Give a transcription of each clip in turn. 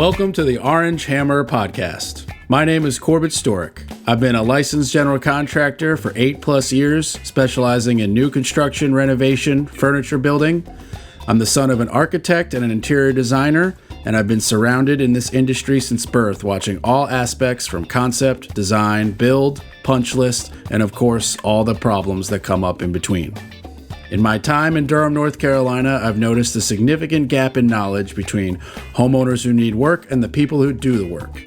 Welcome to the Orange Hammer Podcast. My name is Corbett Storick. I've been a licensed general contractor for 8+ years, specializing in new construction, renovation, furniture building. I'm the son of an architect and an interior designer, and I've been surrounded in this industry since birth, watching all aspects from concept, design, build, punch list, and of course, all the problems that come up in between. In my time in Durham, North Carolina, I've noticed a significant gap in knowledge between homeowners who need work and the people who do the work.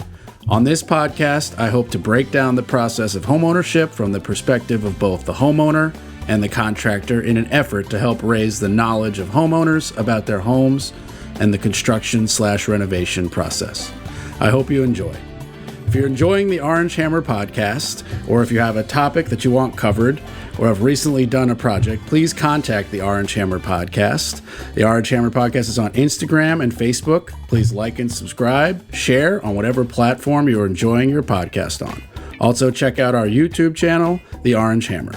On this podcast, I hope to break down the process of homeownership from the perspective of both the homeowner and the contractor in an effort to help raise the knowledge of homeowners about their homes and the construction/renovation process. I hope you enjoy. If you're enjoying the Orange Hammer Podcast, or if you have a topic that you want covered, or have recently done a project, please contact the Orange Hammer Podcast. The Orange Hammer Podcast is on Instagram and Facebook. Please like and subscribe, share on whatever platform you're enjoying your podcast on. Also, check out our YouTube channel, The Orange Hammer.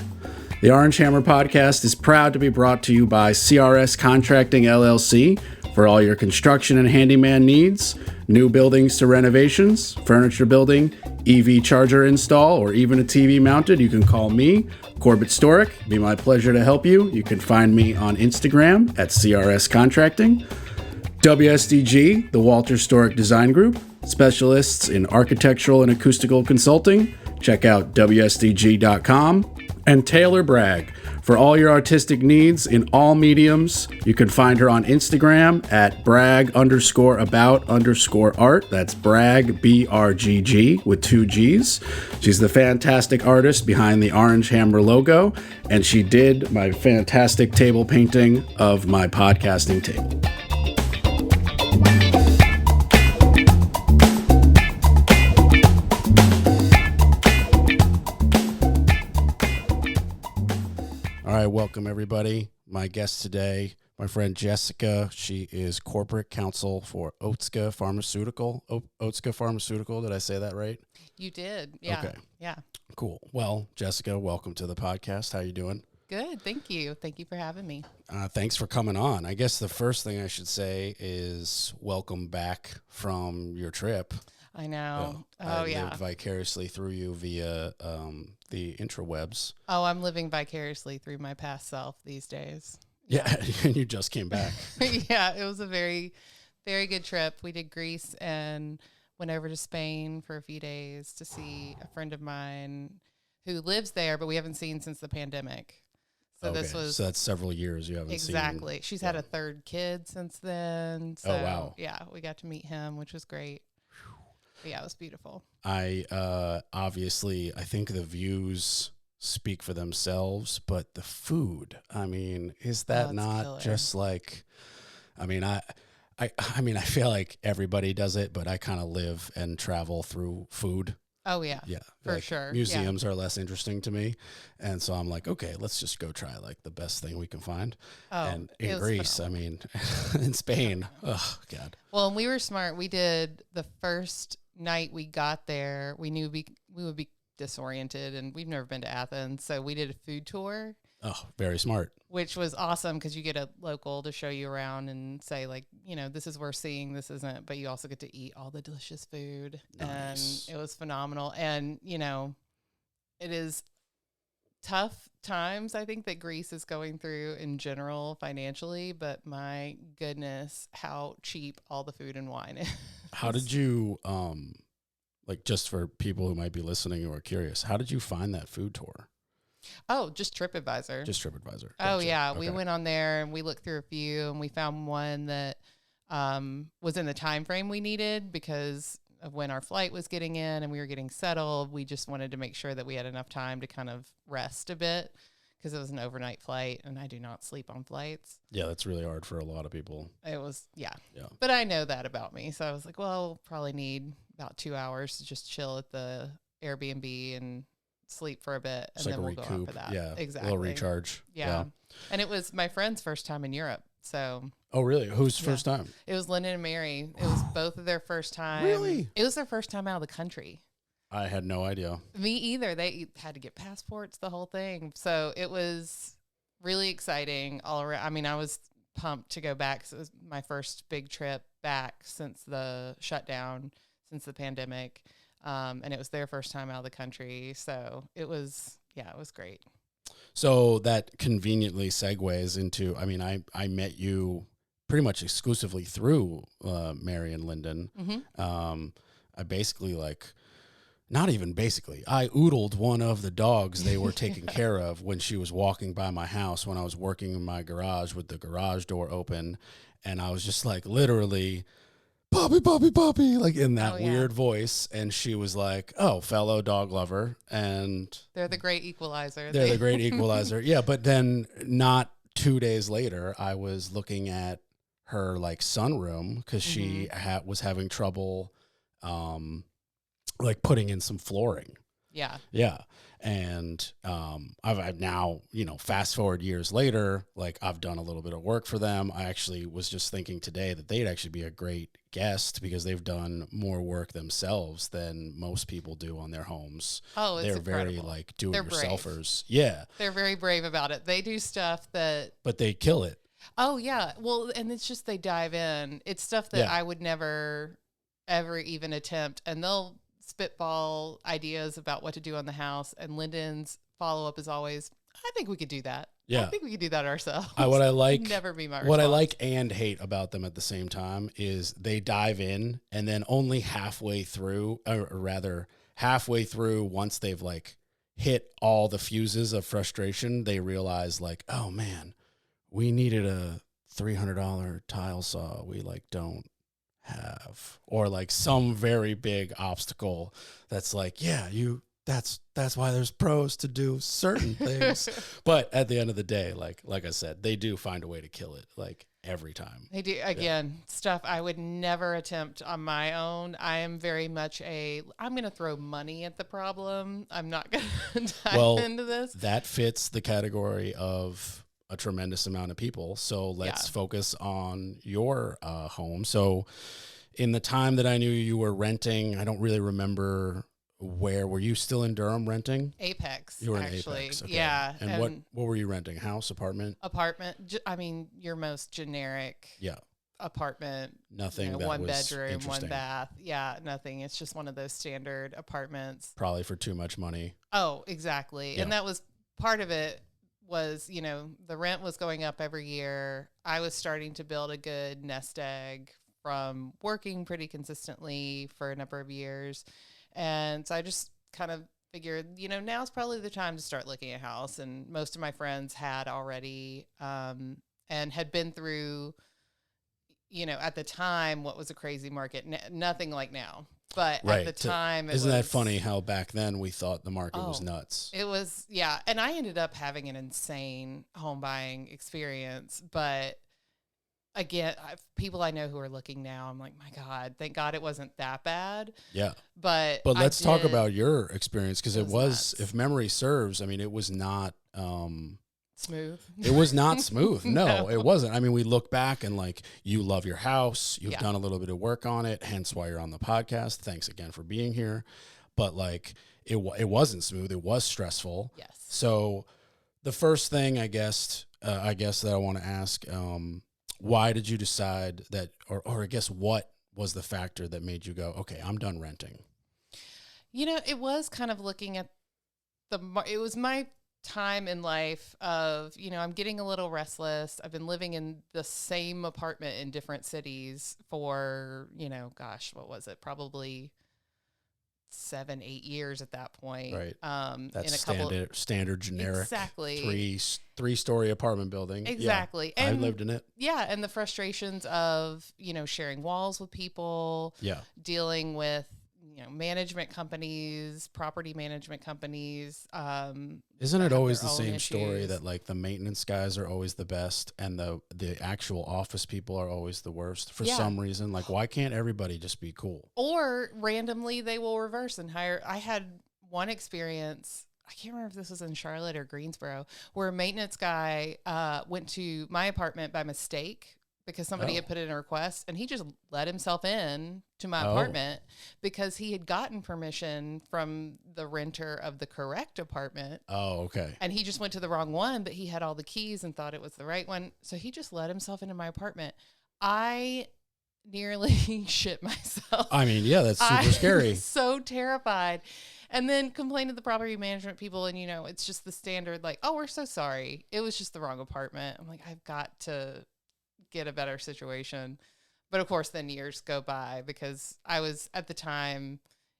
The Orange Hammer Podcast is proud to be brought to you by CRS Contracting LLC for all your construction and handyman needs, new buildings to renovations, furniture building, EV charger install, or even a TV mounted. You can call me, Corbett Storick. It'd be my pleasure to help you. You can find me on Instagram at CRS Contracting. WSDG, the Walter Storick Design Group, specialists in architectural and acoustical consulting. Check out WSDG.com. And Taylor Bragg, for all your artistic needs in all mediums. You can find her on Instagram at brag_about_art. That's brag, BRGG, with 2 G's. She's the fantastic artist behind the Orange Hammer logo, and she did my fantastic table painting of my podcasting table. All right, welcome everybody. My guest today, my friend Jessica. She is corporate counsel for Otska Pharmaceutical. Otska Pharmaceutical, did I say that right? You did, yeah. Okay. Yeah. Cool. Well, Jessica, welcome to the podcast. How you doing? Good, thank you. Thank you for having me. Thanks for coming on. I guess the first thing I should say is welcome back from your trip. I know. I yeah. lived vicariously through you via the intrawebs. Oh, I'm living vicariously through my past self these days. Yeah, and you just came back. Yeah, it was a very, very good trip. We did Greece and went over to Spain for a few days to see a friend of mine who lives there, but we haven't seen since the pandemic. So okay. this was So that's several years you haven't seen. Exactly. She's had a third kid since then. So, oh, wow. Yeah, we got to meet him, which was great. But yeah, it was beautiful. Obviously, I think the views speak for themselves, but the food, I mean, is that not killer. Just like, I mean, I feel like everybody does it, but I kind of live and travel through food. Oh, yeah. Yeah. For like, sure. Museums are less interesting to me. And so I'm like, okay, let's just go try like the best thing we can find. Oh, and in Greece, phenomenal. I mean, in Spain, oh, God. Well, and we were smart. We did the first night we got there, we knew we would be disoriented, and we've never been to Athens. So we did a food tour. Oh, very smart. Which was awesome because you get a local to show you around and say, like, you know, this is worth seeing, this isn't, but you also get to eat all the delicious food. Nice. And it was phenomenal. And, you know, it is tough times, I think, that Greece is going through in general financially, but my goodness, how cheap all the food and wine is. How did you, like, just for people who might be listening or are curious, how did you find that food tour? Oh, just TripAdvisor. Just TripAdvisor. Gotcha. Oh, yeah. Okay. We went on there and we looked through a few and we found one that was in the time frame we needed because of when our flight was getting in and we were getting settled. We just wanted to make sure that we had enough time to kind of rest a bit because it was an overnight flight and I do not sleep on flights. Yeah, that's really hard for a lot of people. It was, yeah. But I know that about me. So I was like, well, we'll probably need about 2 hours to just chill at the Airbnb and sleep for a bit, and then we'll go on for that. Yeah, exactly. A little recharge. Yeah. And it was my friend's first time in Europe. So. Oh, really? Whose first time? It was Lyndon and Mary. It was both of their first time. Really? It was their first time out of the country. I had no idea. Me either. They had to get passports, the whole thing. So it was really exciting all around. I mean, I was pumped to go back because it was my first big trip back since the shutdown, since the pandemic. And it was their first time out of the country. So it was great. So that conveniently segues into, I mean, I met you pretty much exclusively through Mary and Lyndon. I basically not even basically, I oodled one of the dogs they were taking care of when she was walking by my house when I was working in my garage with the garage door open. And I was just like, literally, puppy, puppy, puppy, like in that weird voice. And she was like, oh, fellow dog lover. And they're the great equalizer. They're the great equalizer. Yeah. But then not 2 days later, I was looking at her sunroom because she was having trouble putting in some flooring. Yeah. Yeah. And I've now, fast forward years later, I've done a little bit of work for them. I actually was just thinking today that they'd actually be a great guest because they've done more work themselves than most people do on their homes. Oh, it's They're incredible. very do-it-yourselfers. Yeah. They're very brave about it. They do stuff but they kill it. Oh yeah. Well, and it's just, they dive in. It's stuff that I would never, ever even attempt. And they'll spitball ideas about what to do on the house. And Lyndon's follow-up is always, I think we could do that. Yeah. I think we could do that ourselves. What I like, never be my response. What I like and hate about them at the same time is they dive in and then only halfway through, or rather halfway through, once they've hit all the fuses of frustration, they realize oh man, we needed a $300 tile saw. We don't have, or some very big obstacle that's that's why there's pros to do certain things. But at the end of the day, like I said, they do find a way to kill it every time. They do. Again, stuff I would never attempt on my own. I am very much I'm going to throw money at the problem. I'm not going to dive into this. That fits the category of a tremendous amount of people. So let's focus on your home. So in the time that I knew you were renting, I don't really remember were you still in Durham renting? Apex. You were actually. in Apex. Okay. Yeah. And what were you renting? House, apartment? Apartment. I mean, your most generic apartment. Nothing that one was bedroom, one bath. Yeah, nothing. It's just one of those standard apartments. Probably for too much money. Oh, exactly. Yeah. And that was part of it. Was, the rent was going up every year. I was starting to build a good nest egg from working pretty consistently for a number of years. And so I just kind of figured, now's probably the time to start looking at a house. And most of my friends had already and had been through, at the time, what was a crazy market. Nothing like now. But at the time, isn't that funny how back then we thought the market was nuts? It was, yeah. And I ended up having an insane home buying experience. But again, people I know who are looking now, I'm like, my God, thank God it wasn't that bad. Yeah. But let's talk about your experience, because it was nuts. If memory serves, I mean, it was not smooth. It was not smooth. No, it wasn't. I mean, we look back and you love your house. You've done a little bit of work on it, hence why you're on the podcast. Thanks again for being here. But it wasn't smooth. It was stressful. Yes. So the first thing I guess that I want to ask, why did you decide that, or I guess what was the factor that made you go, okay, I'm done renting? It was kind of looking at it was my time in life of, I'm getting a little restless. I've been living in the same apartment in different cities for, what was it? Probably 7-8 years at that point. Right. That's in a standard generic. Exactly. Three-story apartment building. Exactly. Yeah, I lived in it. Yeah. And the frustrations of, sharing walls with people. Yeah. Dealing with, management companies, property management companies. Isn't it always the same story that the maintenance guys are always the best and the actual office people are always the worst for some reason? Why can't everybody just be cool? Or randomly they will reverse and hire. I had one experience, I can't remember if this was in Charlotte or Greensboro, where a maintenance guy went to my apartment by mistake because somebody had put in a request, and he just let himself in to my apartment because he had gotten permission from the renter of the correct apartment. Oh, okay. And he just went to the wrong one, but he had all the keys and thought it was the right one. So he just let himself into my apartment. I nearly shit myself. I mean, yeah, that's super scary. So terrified. And then complained to the property management people, and it's just the standard, like, oh, we're so sorry. It was just the wrong apartment. I'm like, I've got to get a better situation. But of course, then years go by because I was at the time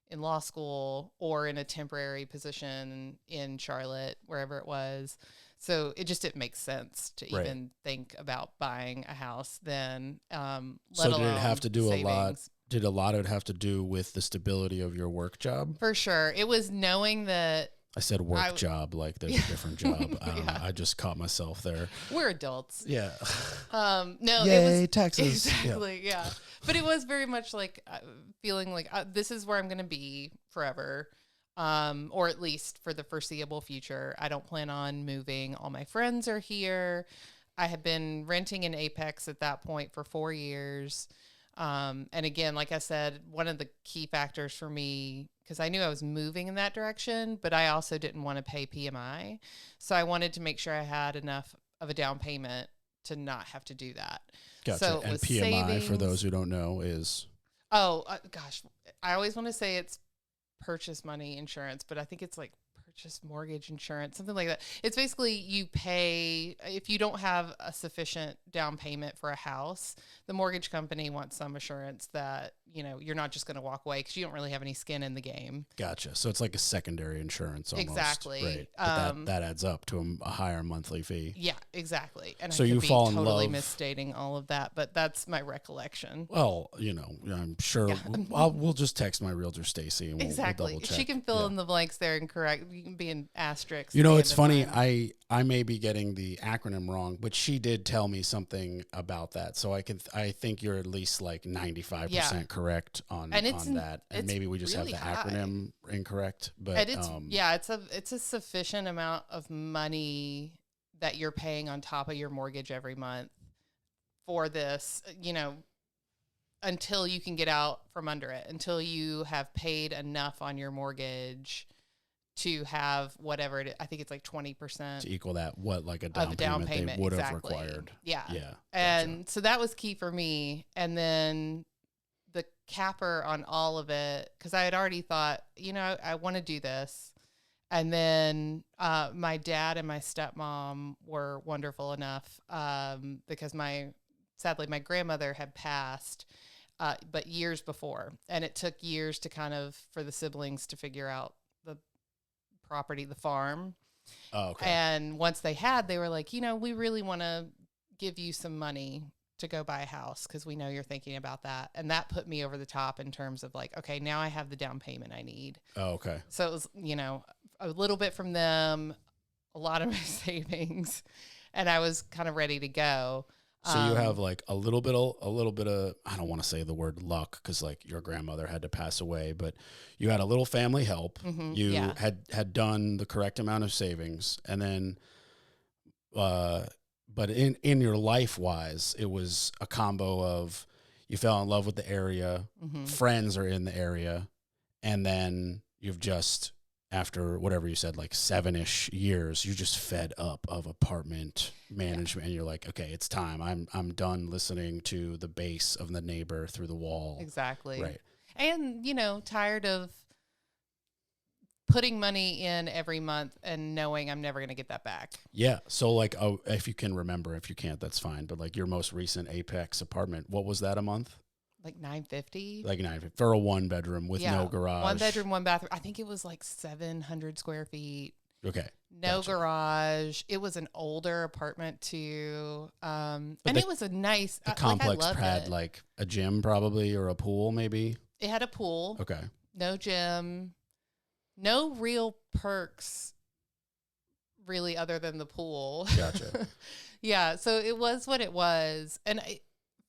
in law school or in a temporary position in Charlotte, wherever it was. So it just didn't make sense to even think about buying a house then. So did it have to do savings. A lot? Did a lot of it have to do with the stability of your work job? For sure. It was knowing that. I said work job, like there's a different job. I don't know. I just caught myself there. We're adults. Yeah. No, Yay, it was taxes. Exactly. Yeah. But it was very much like feeling like this is where I'm going to be forever. Or at least for the foreseeable future. I don't plan on moving. All my friends are here. I had been renting in Apex at that point for 4 years. And again, like I said, one of the key factors for me, because I knew I was moving in that direction, but I also didn't want to pay PMI. So I wanted to make sure I had enough of a down payment to not have to do that. Gotcha. So and PMI, savings. For those who don't know, is? Oh, gosh. I always want to say it's purchase money insurance, but I think it's like purchase mortgage insurance, something like that. It's basically you pay, if you don't have a sufficient down payment for a house, the mortgage company wants some assurance that, you're not just going to walk away because you don't really have any skin in the game. Gotcha. So it's like a secondary insurance almost. Exactly. Right. But that adds up to a higher monthly fee. Yeah, exactly. And so I could you be fall totally in love. Misstating all of that, but that's my recollection. Well, I'm sure we'll just text my realtor Stacy and we'll double check. She can fill in the blanks there and correct. You can be an asterisk. It's funny. I may be getting the acronym wrong, but she did tell me something about that. So I think you're at least like 95% correct on that. And maybe we just really have the acronym incorrect, but it's a sufficient amount of money that you're paying on top of your mortgage every month for this, until you can get out from under it, until you have paid enough on your mortgage to have whatever it is. I think it's like 20% to equal that, like a down payment they would have required. Yeah. Yeah. And so that was key for me. And then the capper on all of it, because I had already thought, I want to do this. And then my dad and my stepmom were wonderful enough because sadly, my grandmother had passed, but years before. And it took years to for the siblings to figure out the property, the farm. Oh, okay. And once they were like, we really want to give you some money to go buy a house because we know you're thinking about that. And that put me over the top in terms of like, okay, now I have the down payment I need. Oh, okay. So it was, a little bit from them, a lot of my savings, and I was kind of ready to go. So you have like a little bit of, I don't want to say the word luck because like your grandmother had to pass away, but you had a little family help. Mm-hmm, you had done the correct amount of savings, and then, but in your life wise, it was a combo of you fell in love with the area, friends are in the area, and then you've just, after whatever you said, like 7-ish years, you're just fed up of apartment management, and you're like, okay, it's time. I'm done listening to the bass of the neighbor through the wall. Exactly. Right. And, tired of putting money in every month and knowing I'm never going to get that back. Yeah. So like, if you can remember, if you can't, that's fine. But like your most recent Apex apartment, what was that a month? Like $950. Like $950 for a 1-bedroom with no garage. 1 bedroom, 1 bathroom. I think it was like 700 square feet. Okay. No garage. It was an older apartment too. And it was a nice. The complex had like a gym probably, or a pool maybe. It had a pool. Okay. No gym. No real perks really other than the pool. Gotcha. Yeah. So it was what it was. And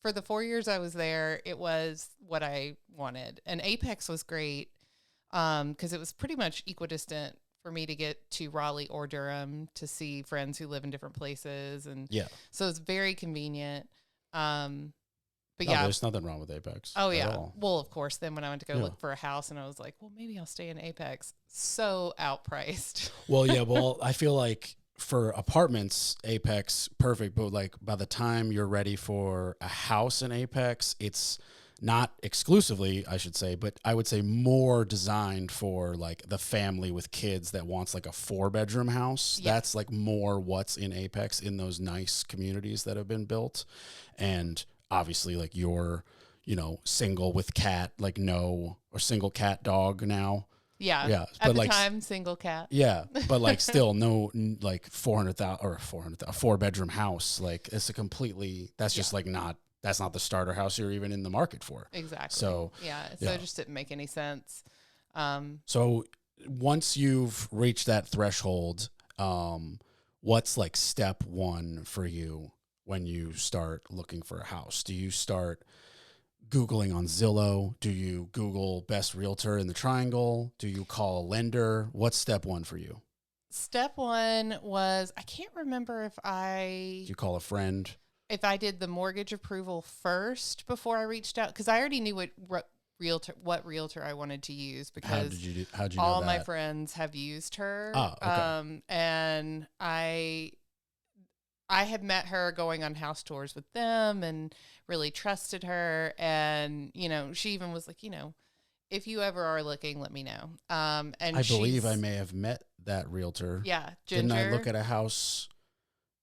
for the 4 years I was there, it was what I wanted. And Apex was great because it was pretty much equidistant for me to get to Raleigh or Durham to see friends who live in different places. And so it's very convenient. But there's nothing wrong with Apex. Oh, yeah. Well, of course, then when I went to go look for a house and I was like, well, maybe I'll stay in Apex. So outpriced. Well, I feel like for apartments, Apex, perfect. But like by the time you're ready for a house in Apex, it's not exclusively, I should say, but I would say more designed for like the family with kids that wants like a 4-bedroom house. Yeah. That's like more what's in Apex in those nice communities that have been built. And obviously like you're, single with cat, like no, or single cat dog now. Yeah. Yeah. At But the like, time, single cat. yeah, but like still no, like 400,000 or 400,000, a 4-bedroom house. Like it's a completely, that's just like that's not the starter house you're even in the market for. Exactly. So it just didn't make any sense. So once you've reached that threshold, what's like step one for you when you start looking for a house? Do you start Googling on Zillow? Do you Google best realtor in the triangle? Do you call a lender? What's step one for you? Step one was, I can't remember Do you call a friend? if I did the mortgage approval first before I reached out, because I already knew what realtor I wanted to use, because how'd you know all that? my friends have used her. Oh, okay. And I had met her going on house tours with them and really trusted her. And, she even was like, if you ever are looking, let me know. And I believe I may have met that realtor. Yeah. Ginger. Didn't I look at a house?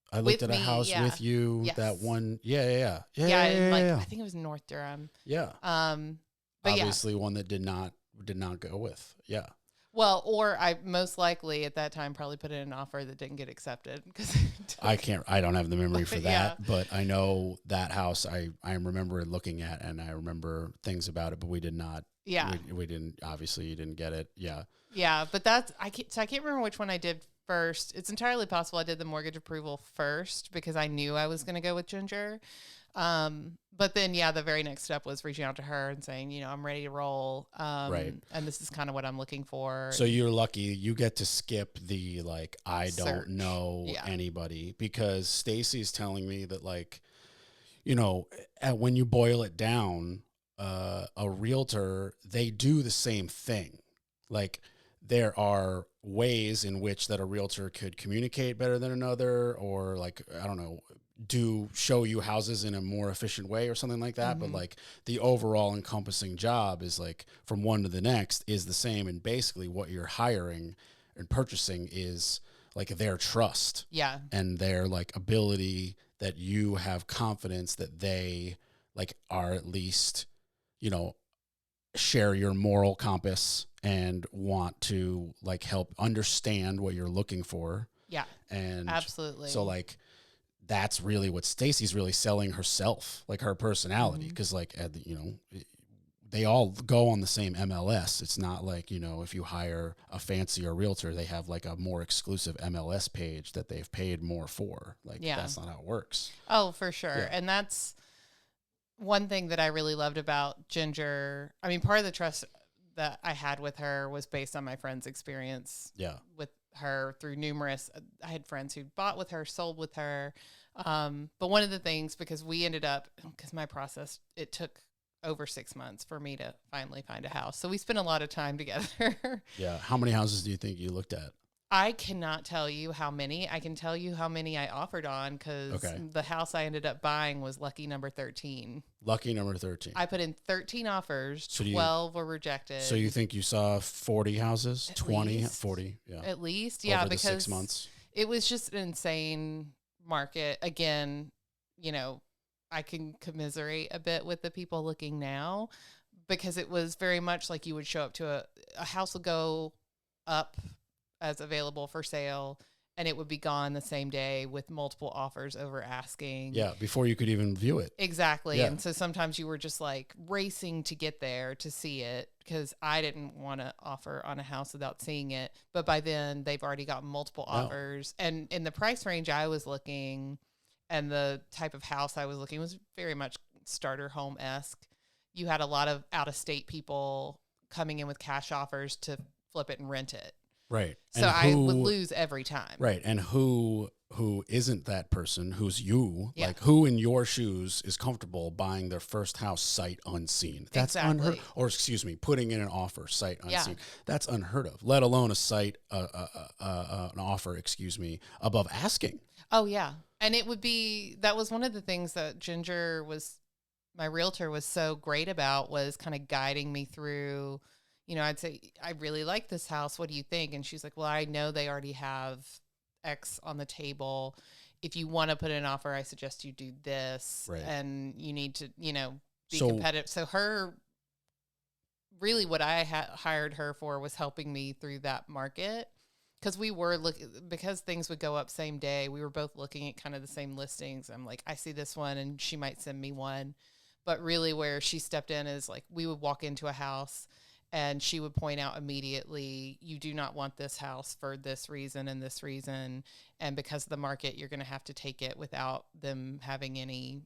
I looked at a house with you. Yes. That one. Yeah. I think it was North Durham. Yeah. But obviously one that did not go with. Yeah. Well, or I most likely at that time probably put in an offer that didn't get accepted, because I don't have the memory for that, but I know that house I remember looking at, and I remember things about it, but we did not. Yeah. We didn't, obviously you didn't get it. Yeah. Yeah. But I can't remember which one I did first. It's entirely possible I did the mortgage approval first because I knew I was going to go with Ginger. But then, the very next step was reaching out to her and saying, I'm ready to roll. Right. And this is kind of what I'm looking for. So you're lucky you get to skip the, like, I Search. don't know anybody, because Stacy's telling me that, like, when you boil it down, a realtor, they do the same thing. Like, there are ways in which that a realtor could communicate better than another, or like, I don't know, show you houses in a more efficient way or something like that. Mm-hmm. But like the overall encompassing job is like from one to the next is the same. And basically what you're hiring and purchasing is like their trust. Yeah. And their like ability that you have confidence that they like are at least, share your moral compass and want to like help understand what you're looking for. Yeah. And absolutely. So like, that's really what Stacy's really selling herself, like her personality. Cause like, they all go on the same MLS. It's not like, if you hire a fancier realtor, they have like a more exclusive MLS page that they've paid more for. Like, that's not how it works. Oh, for sure. Yeah. And that's one thing that I really loved about Ginger. I mean, part of the trust that I had with her was based on my friend's experience with her through numerous, I had friends who bought with her, sold with her. But one of the things, because my process, it took over 6 months for me to finally find a house. So we spent a lot of time together. Yeah. How many houses do you think you looked at? I cannot tell you how many. I can tell you how many I offered on, because the house I ended up buying was lucky number 13. Lucky number 13. I put in 13 offers, 12 were rejected. So you think you saw 40 houses? At 20, least. 40? Yeah. At least, Over because the 6 months. It was just an insane market. Again, I can commiserate a bit with the people looking now, because it was very much like you would show up to a house will go up as available for sale, and it would be gone the same day with multiple offers over asking. Yeah, before you could even view it. Exactly. Yeah. And so sometimes you were just like racing to get there to see it, because I didn't want to offer on a house without seeing it. But by then they've already got multiple offers. And in the price range I was looking and the type of house I was looking was very much starter home-esque. You had a lot of out-of-state people coming in with cash offers to flip it and rent it. Right. So I would lose every time. Right. And who who isn't that person, who's you, Yeah. like who in your shoes is comfortable buying their first house sight unseen? That's unheard, Exactly. or excuse me, putting in an offer sight Yeah. unseen. That's unheard of, let alone a sight, an offer, excuse me, above asking. Oh yeah. And that was one of the things that my realtor was so great about, was kind of guiding me through, I'd say, I really like this house. What do you think? And she's like, well, I know they already have X on the table. If you want to put in an offer, I suggest you do this. Right. And you need to, be competitive. So really what I hired her for was helping me through that market. Because because things would go up same day, we were both looking at kind of the same listings. I'm like, I see this one, and she might send me one. But really where she stepped in is like, we would walk into a house and she would point out immediately, you do not want this house for this reason and this reason. And because of the market, you're going to have to take it without them having any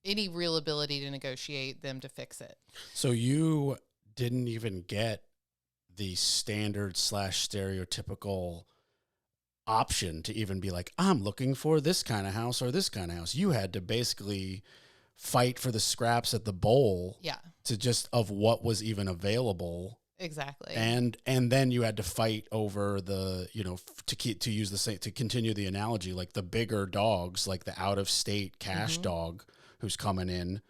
real ability to negotiate them to fix it. So you didn't even get the standard / stereotypical option to even be like, I'm looking for this kind of house or this kind of house. You had to basically fight for the scraps at the bowl, Yeah, to just of what was even available. exactly. And then you had to fight over the, to continue the analogy, like the bigger dogs, like the out of state cash dog who's coming in.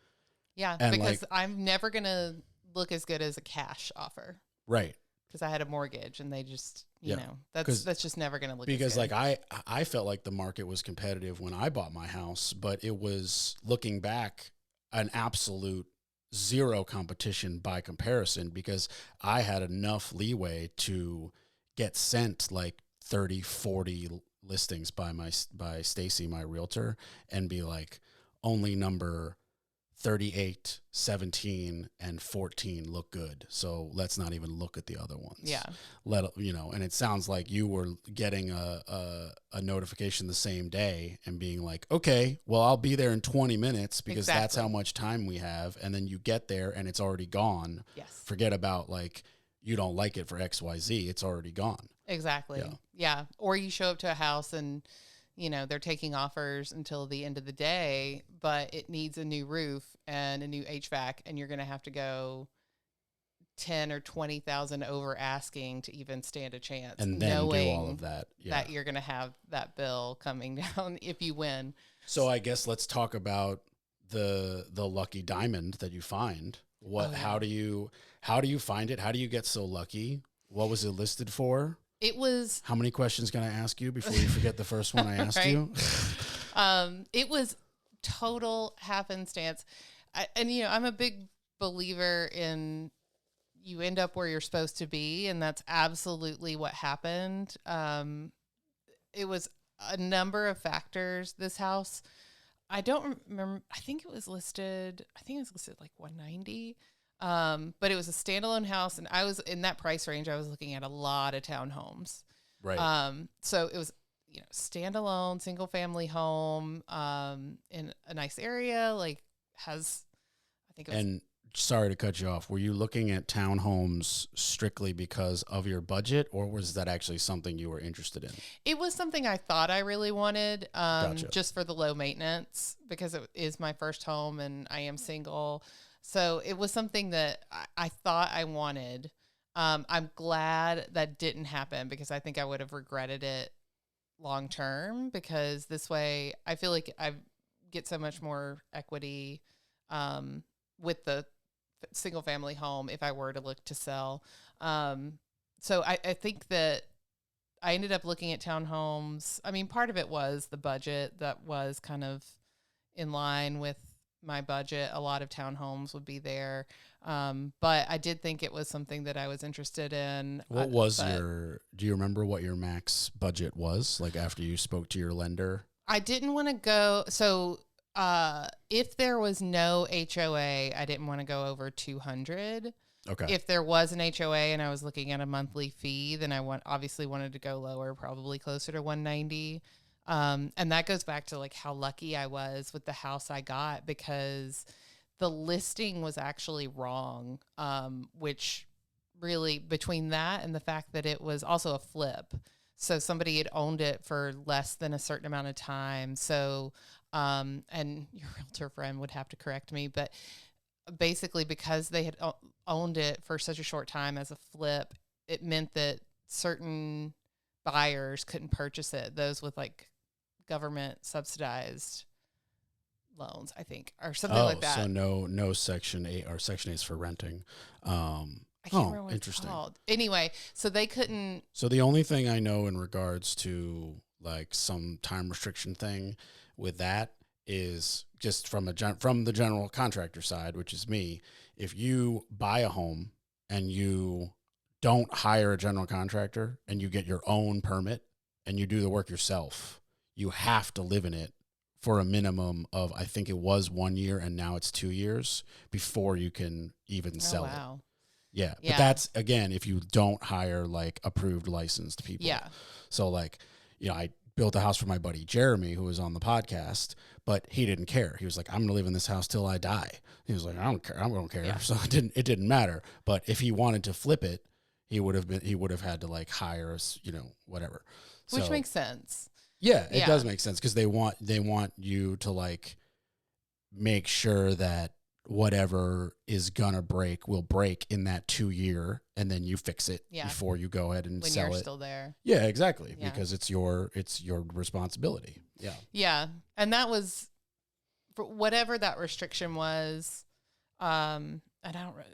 Yeah, and because I'm never going to look as good as a cash offer. Right. Because I had a mortgage, and they just, Yeah. that's just never going to look Because as good. like I felt like the market was competitive when I bought my house, but it was, looking back, an absolute zero competition by comparison, because I had enough leeway to get sent like 30, 40 listings by Stacy, my realtor, and be like, only number 38, 17, and 14 look good. So let's not even look at the other ones. Yeah. And it sounds like you were getting a notification the same day and being like, okay, well, I'll be there in 20 minutes because that's how much time we have. And then you get there and it's already gone. Yes. Forget about like, you don't like it for XYZ. It's already gone. Exactly. Yeah. Or you show up to a house and, they're taking offers until the end of the day, but it needs a new roof and a new HVAC, and you're going to have to go 10 or 20,000 over asking to even stand a chance. And then do all of that. Yeah. That you're going to have that bill coming down if you win. So I guess let's talk about the lucky diamond that you find. How do you find it? How do you get so lucky? What was it listed for? It was... How many questions can I ask you before you forget the first one I asked you? It was total happenstance. I'm a big believer in you end up where you're supposed to be, and that's absolutely what happened. It was a number of factors. This house, I don't remember. I think it was listed like 190. But it was a standalone house, and I was in that price range. I was looking at a lot of townhomes. Right. So it was, standalone single family home, in a nice area, like and sorry to cut you off. Were you looking at townhomes strictly because of your budget, or was that actually something you were interested in? It was something I thought I really wanted, Gotcha. just for the low maintenance, because it is my first home and I am single. So it was something that I thought I wanted. I'm glad that didn't happen, because I think I would have regretted it long term, because this way I feel like I get so much more equity with the single family home if I were to look to sell. So I think that I ended up looking at townhomes. I mean, part of it was the budget that was kind of in line with my budget. A lot of townhomes would be there. But I did think it was something that I was interested in. Do you remember what your max budget was, like after you spoke to your lender? I didn't want to go. So if there was no HOA, I didn't want to go over 200. Okay. If there was an HOA and I was looking at a monthly fee, then I obviously wanted to go lower, probably closer to 190. And that goes back to like how lucky I was with the house I got, because the listing was actually wrong. Which really, between that and the fact that it was also a flip. So somebody had owned it for less than a certain amount of time. So, and your realtor friend would have to correct me, but basically because they had owned it for such a short time as a flip, it meant that certain buyers couldn't purchase it. Those with like government subsidized loans, I think, or something like that. So no Section 8 or Section 8 is for renting. I can't remember what interesting. it's called. Anyway, so they couldn't. So the only thing I know in regards to like some time restriction thing with that is just from the general contractor side, which is me. If you buy a home and you don't hire a general contractor and you get your own permit and you do the work yourself, you have to live in it for a minimum of, I think it was 1 year and now it's 2 years before you can even sell it. Yeah. But that's, again, if you don't hire like approved licensed people. Yeah. So like, I built a house for my buddy Jeremy, who was on the podcast, but he didn't care. He was like, I'm going to live in this house till I die. He was like, I don't care. Yeah. So it didn't matter. But if he wanted to flip it, he would have had to like hire us, whatever. Which makes sense. Yeah, it does make sense because they want you to like make sure that whatever is gonna break will break in that 2 year, and then you fix it before you go ahead and when sell you're it. Still there. Yeah, exactly. Yeah. Because it's your responsibility. Yeah. Yeah, and that was for whatever that restriction was. And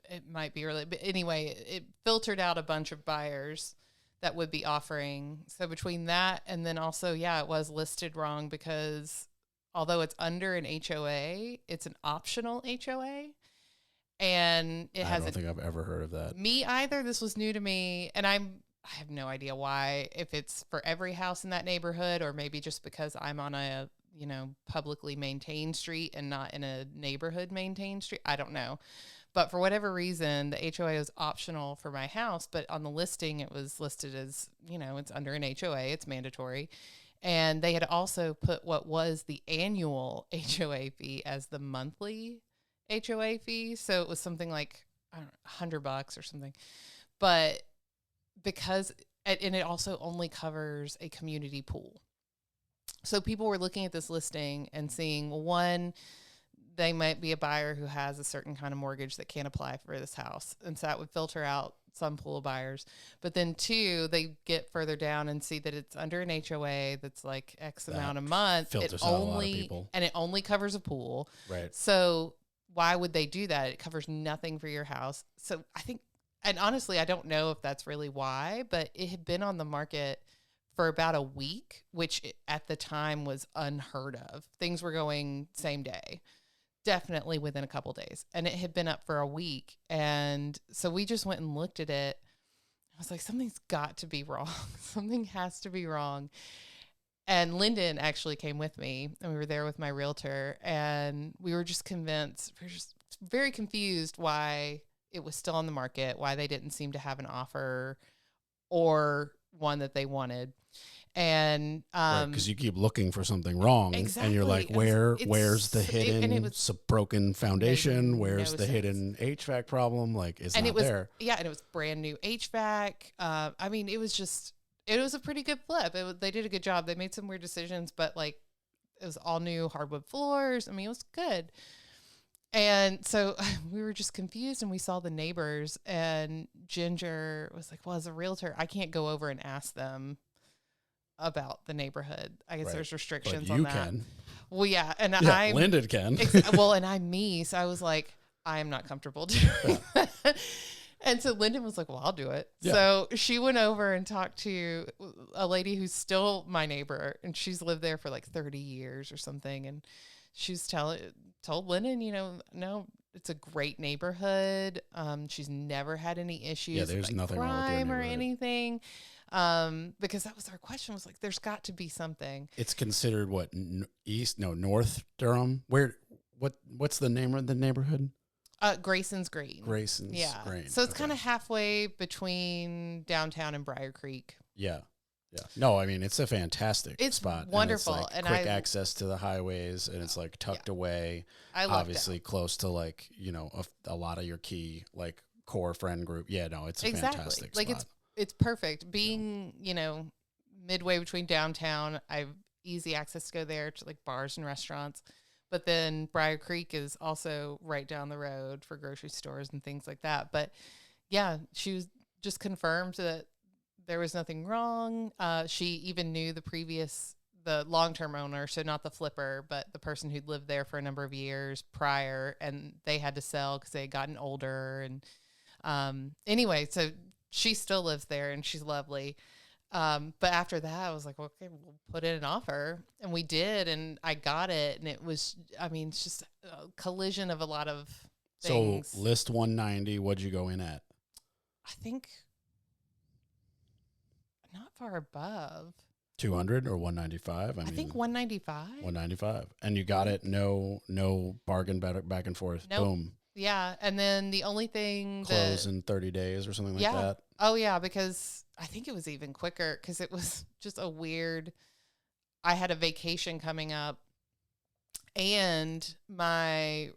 it might be early, but anyway, it filtered out a bunch of buyers that would be offering. So between that and then also, it was listed wrong because although it's under an HOA, it's an optional HOA. And I don't think I've ever heard of that. Me either. This was new to me. And I have no idea why, if it's for every house in that neighborhood or maybe just because I'm on a, publicly maintained street and not in a neighborhood maintained street. I don't know. But for whatever reason, the HOA was optional for my house, but on the listing, it was listed as, it's under an HOA, it's mandatory. And they had also put what was the annual HOA fee as the monthly HOA fee. So it was something like, I don't know, $100 or something. But because, and it also only covers a community pool. So people were looking at this listing and seeing, one, they might be a buyer who has a certain kind of mortgage that can't apply for this house. And so that would filter out some pool of buyers. But then two, they get further down and see that it's under an HOA that's like X amount a month. Filters out a lot of people. And it only covers a pool. Right. So why would they do that? It covers nothing for your house. So I think, and honestly, I don't know if that's really why, but it had been on the market for about a week, which at the time was unheard of. Things were going same day. Definitely within a couple days. And it had been up for a week. And so we just went and looked at it. I was like, something's got to be wrong. Something has to be wrong. And Lyndon actually came with me, and we were there with my realtor, and we were just convinced, we were just very confused why it was still on the market, why they didn't seem to have an offer or one that they wanted. And because you keep looking for something wrong, exactly. And you're like, where's the hidden broken foundation? Where's the hidden HVAC problem? Like, it's not there. Yeah, and it was brand new HVAC. I mean, it was a pretty good flip. They did a good job. They made some weird decisions, but like, it was all new hardwood floors. I mean, it was good. And so we were just confused, and we saw the neighbors, and Ginger was like, well, as a realtor, I can't go over and ask them about the neighborhood. I guess there's restrictions on that. You can. Well, yeah. And Lyndon can. And I'm me. So I was like, I am not comfortable doing that. And so Lyndon was like, well, I'll do it. Yeah. So she went over and talked to a lady who's still my neighbor, and she's lived there for like 30 years or something. And she's told Lyndon, no, it's a great neighborhood. She's never had any issues. Yeah, there's nothing wrong with your crime or neighborhood. Anything. Because that was our question, was like, there's got to be something. It's considered what, North Durham? What's the name of the neighborhood? Grayson's Green. Grayson's Green. So it's kind of halfway between downtown and Briar Creek. Yeah. Yeah. No, I mean, it's a fantastic spot. It's wonderful. And it's like quick access to the highways, and it's like tucked away. I love obviously close to like, a lot of your key like core friend group. Yeah, no, it's a fantastic spot. Like it's perfect. Being, midway between downtown. I have easy access to go there to like bars and restaurants. But then Briar Creek is also right down the road for grocery stores and things like that. But yeah, she was just confirmed that there was nothing wrong. She even knew the long-term owner, so not the flipper, but the person who'd lived there for a number of years prior, and they had to sell because they had gotten older. And anyway, so she still lives there, and she's lovely. But after that, I was like, well, okay, we'll put in an offer. And we did, and I got it. And it was, I mean, it's just a collision of a lot of things. So list 190, what'd you go in at? I think not far above. 200 or 195? I think 195. 195. And you got it. No bargain back and forth. Nope. Boom. Yeah. And then the only thing Close in 30 days or something like that. Oh, yeah, because I think it was even quicker because it was just I had a vacation coming up, and my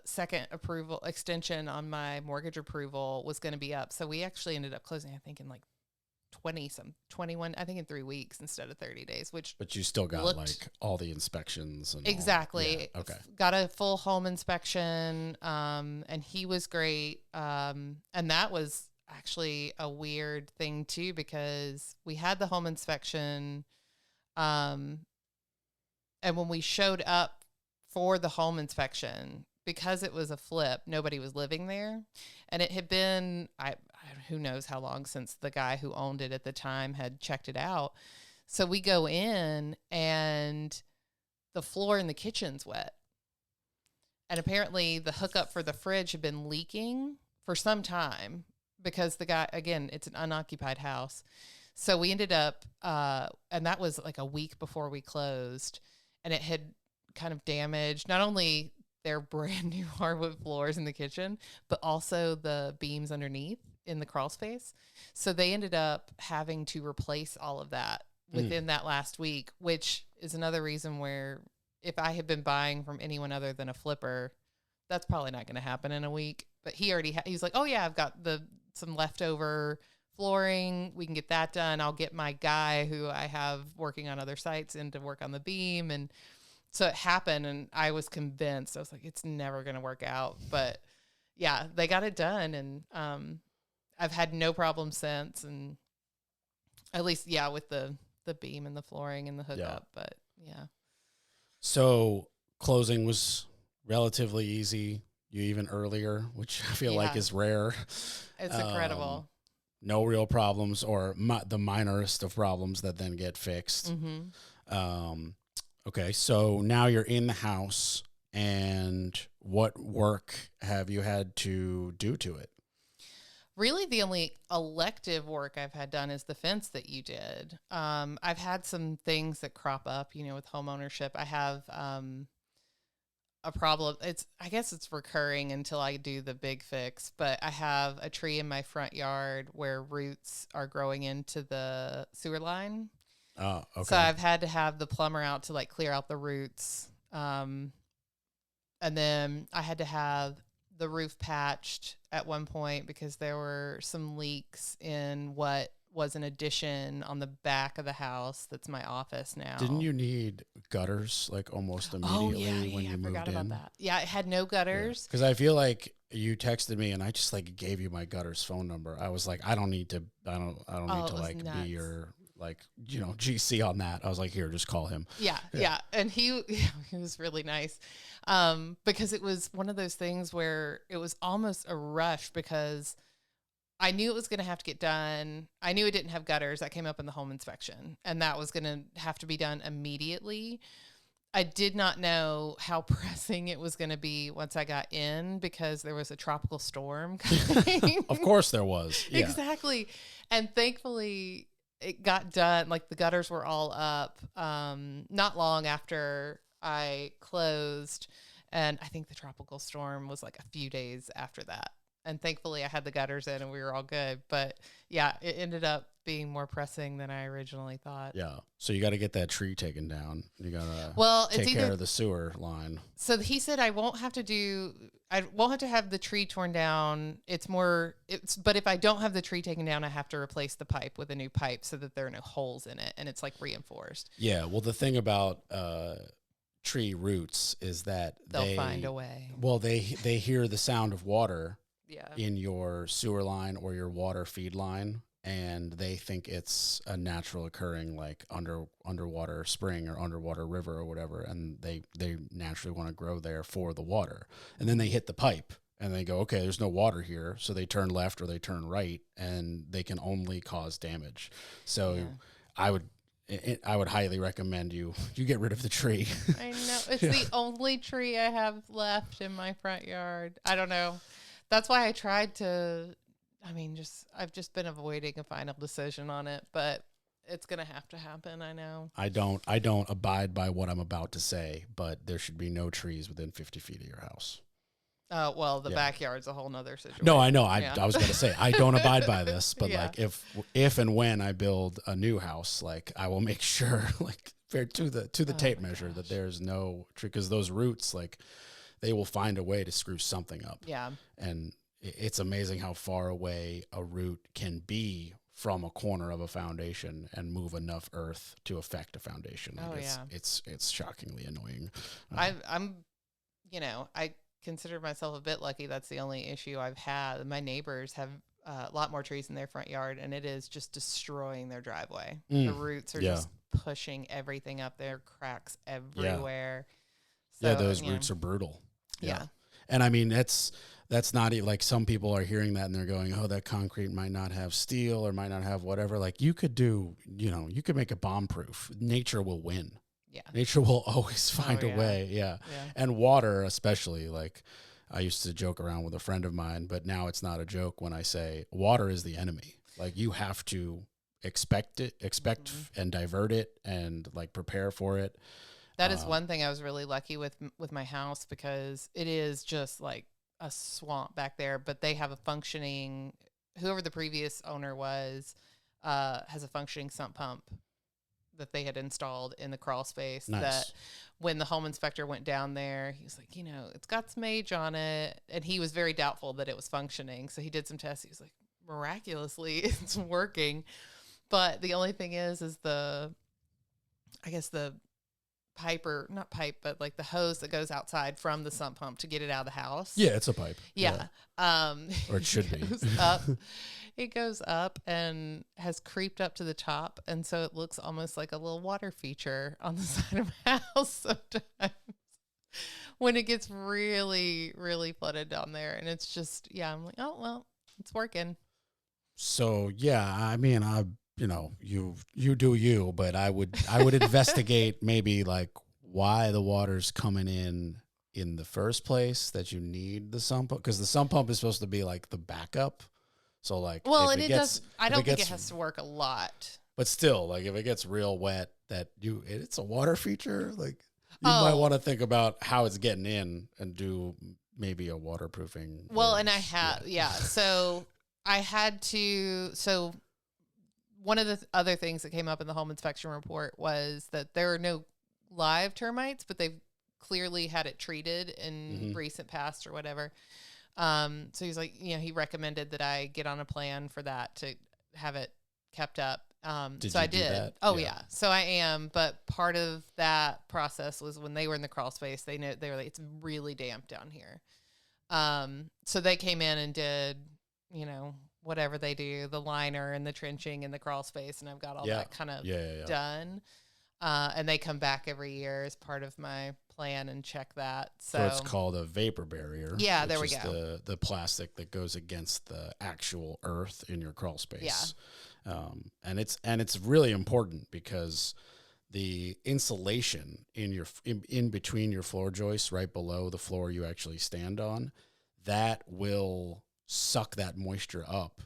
second extension on my mortgage approval was going to be up. So we actually ended up closing, I think, in like 21, I think in 3 weeks instead of 30 days, but you still got like all the inspections and exactly. Yeah, okay. Got a full home inspection. And he was great. And that was actually a weird thing too, because we had the home inspection. And when we showed up for the home inspection, because it was a flip, nobody was living there. And it had been, who knows how long since the guy who owned it at the time had checked it out. So we go in, and the floor in the kitchen's wet. And apparently the hookup for the fridge had been leaking for some time because the guy, again, it's an unoccupied house. So we ended up, and that was like a week before we closed, and it had kind of damaged not only their brand new hardwood floors in the kitchen, but also the beams underneath in the crawl space. So they ended up having to replace all of that within that last week, which is another reason where if I had been buying from anyone other than a flipper, that's probably not going to happen in a week. But he already he's like, oh yeah, I've got some leftover flooring. We can get that done. I'll get my guy who I have working on other sites in to work on the beam. And so it happened, and I was convinced. I was like, it's never going to work out. But yeah, they got it done, and I've had no problem since. And at least, yeah, with the beam and the flooring and the hookup. Yeah. But yeah. So closing was relatively easy. You even earlier, which I feel like is rare. It's incredible. No real problems, or the minorest of problems that then get fixed. Mm-hmm. Okay, so now you're in the house, and what work have you had to do to it? Really, the only elective work I've had done is the fence that you did. I've had some things that crop up, with home ownership. I have a problem. I guess it's recurring until I do the big fix, but I have a tree in my front yard where roots are growing into the sewer line. Oh, okay. So I've had to have the plumber out to like clear out the roots. And then I had to have the roof patched at one point because there were some leaks in what was an addition on the back of the house. That's my office now. Didn't you need gutters like almost immediately when you moved in? I forgot about that. Yeah, it had no gutters. Because I feel like you texted me and I just like gave you my gutters phone number. I was like, I don't need to like nuts. Be your like, GC on that. I was like, here, just call him. Yeah. And he was really nice. Because it was one of those things where it was almost a rush because I knew it was going to have to get done. I knew it didn't have gutters. That came up in the home inspection, and that was going to have to be done immediately. I did not know how pressing it was going to be once I got in because there was a tropical storm coming. Of course there was. Yeah. Exactly. And thankfully it got done. Like the gutters were all up not long after I closed. And I think the tropical storm was like a few days after that. And thankfully I had the gutters in and we were all good. But yeah, it ended up being more pressing than I originally thought. Yeah. So you got to get that tree taken down. You got to take care of the sewer line. So he said I won't have to have the tree torn down. But if I don't have the tree taken down, I have to replace the pipe with a new pipe so that there are no holes in it and it's like reinforced. Yeah. Well, the thing about tree roots is that they'll find a way. Well, they hear the sound of water Yeah. in your sewer line or your water feed line, and they think it's a natural occurring like underwater spring or underwater river or whatever, and they naturally want to grow there for the water. And then they hit the pipe and they go, okay, there's no water here, so they turn left or they turn right, and they can only cause damage. So yeah. I would highly recommend you get rid of the tree. I know. It's the only tree I have left in my front yard. I don't know. That's why I tried to, I've just been avoiding a final decision on it, but it's going to have to happen. I know. I don't abide by what I'm about to say, but there should be no trees within 50 feet of your house. Oh, well, the backyard's a whole nother situation. No, I know. I was going to say, I don't abide by this, but like if and when I build a new house, like I will make sure like fair to the tape measure that there's no tree, because those roots, like they will find a way to screw something up. Yeah. And it's amazing how far away a root can be from a corner of a foundation and move enough earth to affect a foundation. Like it's shockingly annoying. I consider myself a bit lucky. That's the only issue I've had. My neighbors have a lot more trees in their front yard, and it is just destroying their driveway. The roots are just pushing everything up there, cracks everywhere. So, those roots are brutal. Yeah. And I mean, that's not like some people are hearing that and they're going, oh, that concrete might not have steel or might not have whatever. Like you could make it bomb proof. Nature will win. Yeah. Nature will always find a way. Yeah. And water, especially, like I used to joke around with a friend of mine, but now it's not a joke when I say water is the enemy. Like you have to expect and divert it and like prepare for it. That is one thing I was really lucky with my house, because it is just like a swamp back there, but they have whoever the previous owner was, has a functioning sump pump that they had installed in the crawl space. Nice. That when the home inspector went down there, he was like, it's got some age on it. And he was very doubtful that it was functioning. So he did some tests. He was like, miraculously, it's working. But the only thing is the pipe, or not pipe, but like the hose that goes outside from the sump pump to get it out of the house. Yeah, it's a pipe. Yeah. Or it should be. It goes up and has creeped up to the top, and so it looks almost like a little water feature on the side of the house sometimes when it gets really, really flooded down there. And it's just, I'm like, oh, well, it's working. So, I mean, you do you, but I would investigate maybe like why the water's coming in the first place, that you need the sump pump, because the sump pump is supposed to be like the backup. So like, well, and I don't think it has to work a lot, but still, like if it gets real wet, it's a water feature. Like you might want to think about how it's getting in and do maybe a waterproofing. Well, and I have, So I had to, one of the other things that came up in the home inspection report was that there are no live termites, but they've clearly had it treated in recent past or whatever. So he's like, he recommended that I get on a plan for that to have it kept up. So I did. That? Oh yeah. So I am, but part of that process was when they were in the crawl space, they were like, it's really damp down here. So they came in and did, whatever they do, the liner and the trenching and the crawl space, and I've got all that kind of done. And they come back every year as part of my plan and check that. So it's called a vapor barrier. Yeah, there we go. The plastic that goes against the actual earth in your crawl space. Yeah. And it's really important because the insulation in between your floor joists, right below the floor you actually stand on, that will suck that moisture up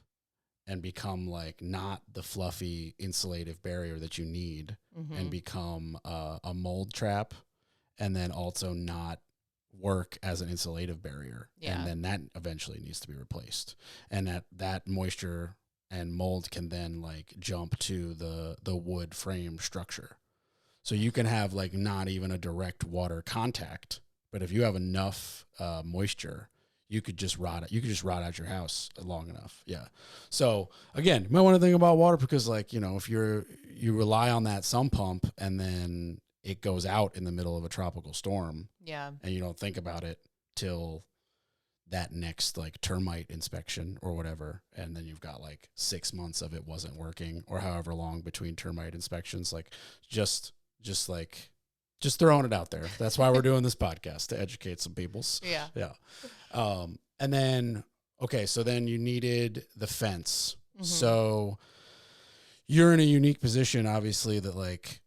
and become like not the fluffy insulative barrier that you need, and become a mold trap, and then also not work as an insulative barrier. Yeah. And then that eventually needs to be replaced. And that moisture and mold can then like jump to the wood frame structure. So you can have like not even a direct water contact, but if you have enough moisture, you could just rot it. You could just rot out your house long enough. Yeah. So again, you might want to think about water because, like, you know, if you rely on that sump pump and then it goes out in the middle of a tropical storm, Yeah. and you don't think about it till that next like termite inspection or whatever, and then you've got like 6 months of it wasn't working or however long between termite inspections, like just throwing it out there. That's why we're doing this podcast, to educate some peoples. Yeah. Yeah. And then, okay, so then you needed the fence. Mm-hmm. So you're in a unique position, obviously, that like,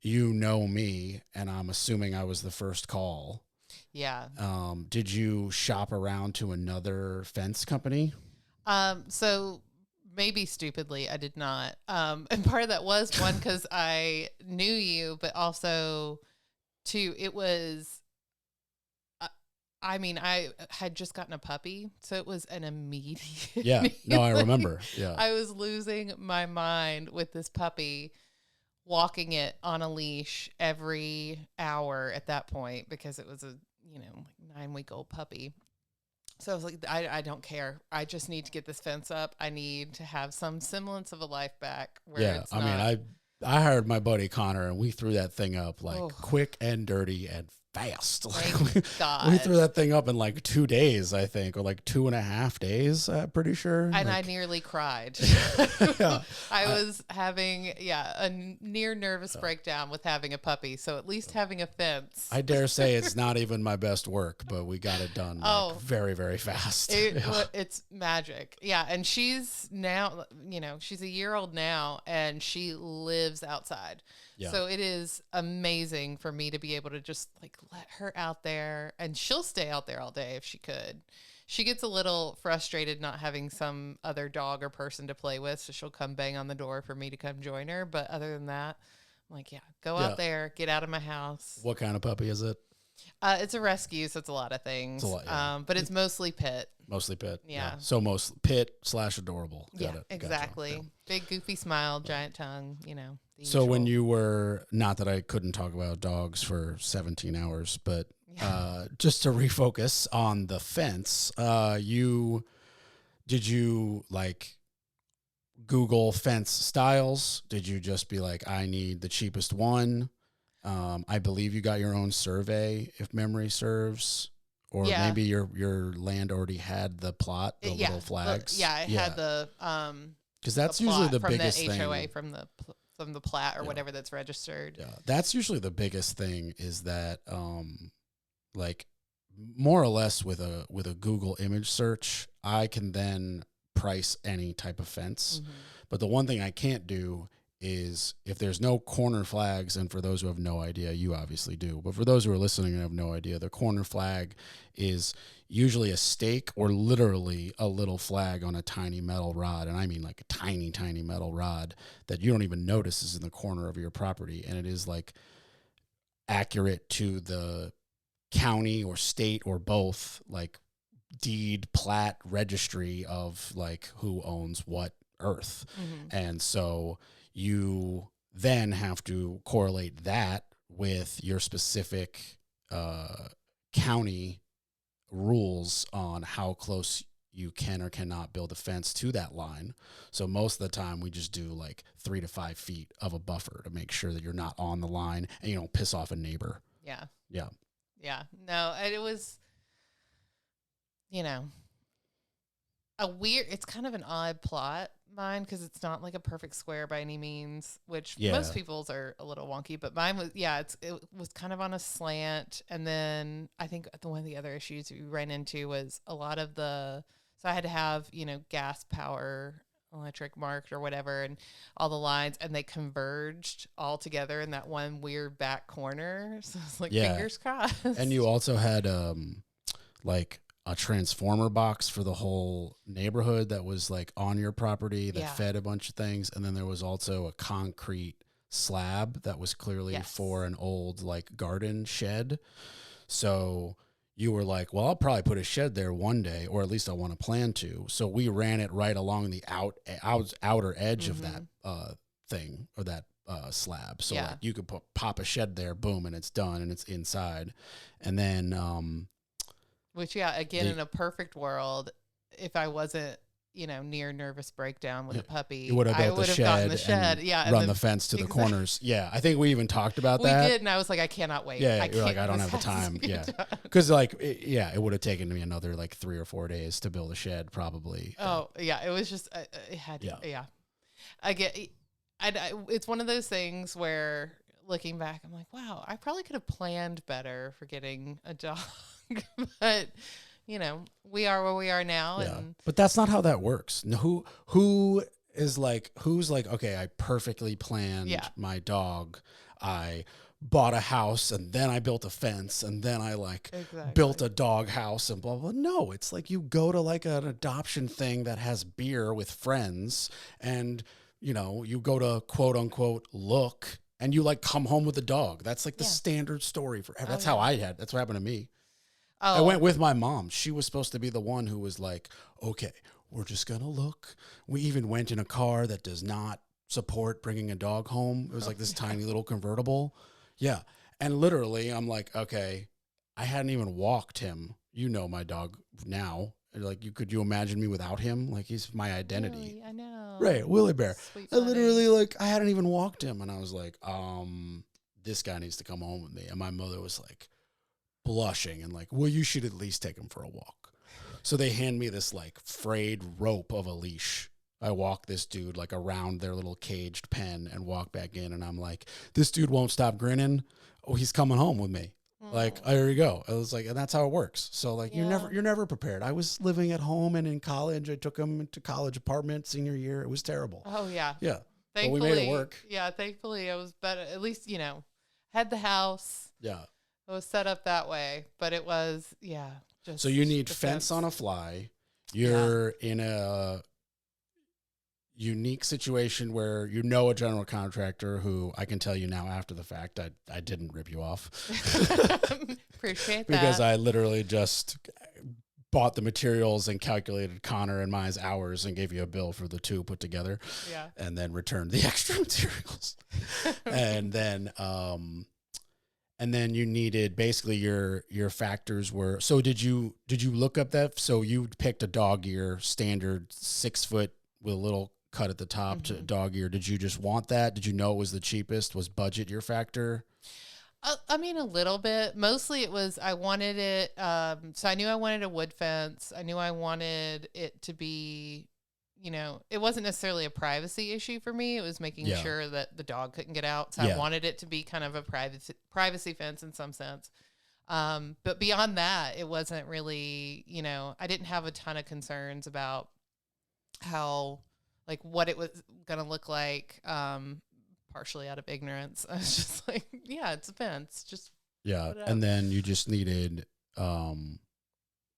you know me, and I'm assuming I was the first call. Yeah. Did you shop around to another fence company? So maybe stupidly, I did not. And part of that was one, because I knew you, but also two, it was, I mean, I had just gotten a puppy, so it was an immediate. Yeah, no, I remember. Yeah. I was losing my mind with this puppy, walking it on a leash every hour at that point, because it was a, you know, like 9-week-old puppy. So I was like, I don't care. I just need to get this fence up. I need to have some semblance of a life back. Where Yeah, it's I not, mean, I hired my buddy Connor, and we threw that thing up like Oh. quick and dirty and fast. Like Thank God. we threw that thing up in like 2 days, I think, or like 2.5 days. I'm pretty sure. And like, I nearly cried. Yeah. I was having, a near nervous breakdown with having a puppy. So at least having a fence. I dare say it's not even my best work, but we got it done like, Oh. very, very fast. It's magic. Yeah. And she's now, she's a year old now, and she lives outside. Yeah. So it is amazing for me to be able to just like let her out there, and she'll stay out there all day if she could. She gets a little frustrated not having some other dog or person to play with, so she'll come bang on the door for me to come join her. But other than that, I'm like, go out there, get out of my house. What kind of puppy is it? It's a rescue, so it's a lot of things. It's a lot, yeah. But it's mostly pit. Mostly pit. Yeah. So most pit / adorable. Got Yeah, it. exactly. Gotcha. Big goofy smile, giant tongue, the So when usual. you were, not that I couldn't talk about dogs for 17 hours, but just to refocus on the fence, did you like Google fence styles? Did you just be like, I need the cheapest one? I believe you got your own survey, if memory serves, or maybe your land already had the plot, the little flags. It had the because that's the usually plot the from biggest the thing. HOA from the plat or whatever that's registered. Yeah, that's usually the biggest thing, is that like more or less with a Google image search, I can then price any type of fence. Mm-hmm. But the one thing I can't do is, if there's no corner flags, and for those who have no idea, you obviously do, but for those who are listening and have no idea, the corner flag is usually a stake or literally a little flag on a tiny metal rod. And I mean like a tiny, tiny metal rod that you don't even notice is in the corner of your property. And it is like accurate to the county or state or both, like deed, plat, registry of like who owns what earth. Mm-hmm. And so you then have to correlate that with your specific county rules on how close you can or cannot build a fence to that line. So most of the time we just do like 3 to 5 feet of a buffer to make sure that you're not on the line and you don't piss off a neighbor. Yeah. Yeah. Yeah. No, it was, it's kind of an odd plot, mine, because it's not like a perfect square by any means, which most people's are a little wonky, but mine was, it was kind of on a slant. And then I think one of the other issues we ran into was a lot of so I had to have, gas, power, electric marked or whatever, and all the lines, and they converged all together in that one weird back corner. So it's like, fingers crossed. And you also had like a transformer box for the whole neighborhood that was like on your property that fed a bunch of things. And then there was also a concrete slab that was clearly for an old like garden shed. So you were like, well, I'll probably put a shed there one day, or at least I want to plan to. So we ran it right along the outer edge of that thing, or that slab. So like you could pop a shed there, boom, and it's done, and it's inside. And then which again, in a perfect world, if I wasn't near nervous breakdown with a puppy, you would have built gotten the shed, and run the fence to the corners. Yeah, I think we even talked about that. We did, and I was like, I cannot wait. Yeah, you're like, I don't have the time. Yeah, because like, it would have taken me another like 3 or 4 days to build a shed, probably. Oh yeah, it was just it had to, I get. It's one of those things where looking back, I'm like, wow, I probably could have planned better for getting a dog, but. We are where we are now. Yeah. And but that's not how that works. Who's like, okay, I perfectly planned my dog. I bought a house, and then I built a fence, and then I built a dog house, and blah, blah. No, it's like you go to like an adoption thing that has beer with friends, and you go to quote unquote look, and you like come home with a dog. That's like the standard story forever. That's how that's what happened to me. I went with my mom. She was supposed to be the one who was like, okay, we're just going to look. We even went in a car that does not support bringing a dog home. It was like this tiny little convertible. Yeah. And literally, I'm like, okay, I hadn't even walked him. My dog now. Like, could you imagine me without him? Like, he's my identity. Really? I know. Right. Willie Bear. Sweet I literally, I hadn't even walked him. And I was like, this guy needs to come home with me. And my mother was like, blushing and like, well, you should at least take him for a walk. So they hand me this like frayed rope of a leash. I walk this dude like around their little caged pen and walk back in, and I'm like, this dude won't stop grinning. Oh, he's coming home with me. Like, oh, here you go. I was like, and that's how it works. So like, you're never prepared. I was living at home and in college. I took him to college apartment senior year. It was terrible. Oh yeah. Yeah. Thankfully, but we made it work. Yeah. Thankfully it was better. At least, had the house. Yeah. It was set up that way, but it was, just so you need fence on a fly. You're in a unique situation where a general contractor who I can tell you now after the fact, I didn't rip you off. Appreciate that. Because I literally just bought the materials and calculated Connor and Maya's hours and gave you a bill for the two put together. Yeah. And then returned the extra materials. And then you needed basically your factors were, so did you look up that? So you picked a dog ear standard 6 foot with a little cut at the top to dog ear. Did you just want that? Did you know it was the cheapest? Was budget your factor? I mean, a little bit. Mostly it was, I wanted it. So I knew I wanted a wood fence. I knew I wanted it to be, it wasn't necessarily a privacy issue for me. It was making sure that the dog couldn't get out. So I wanted it to be kind of a privacy fence in some sense. But beyond that, it wasn't really, I didn't have a ton of concerns about how, like what it was going to look like, partially out of ignorance. I was just like, it's a fence. Just and then you just needed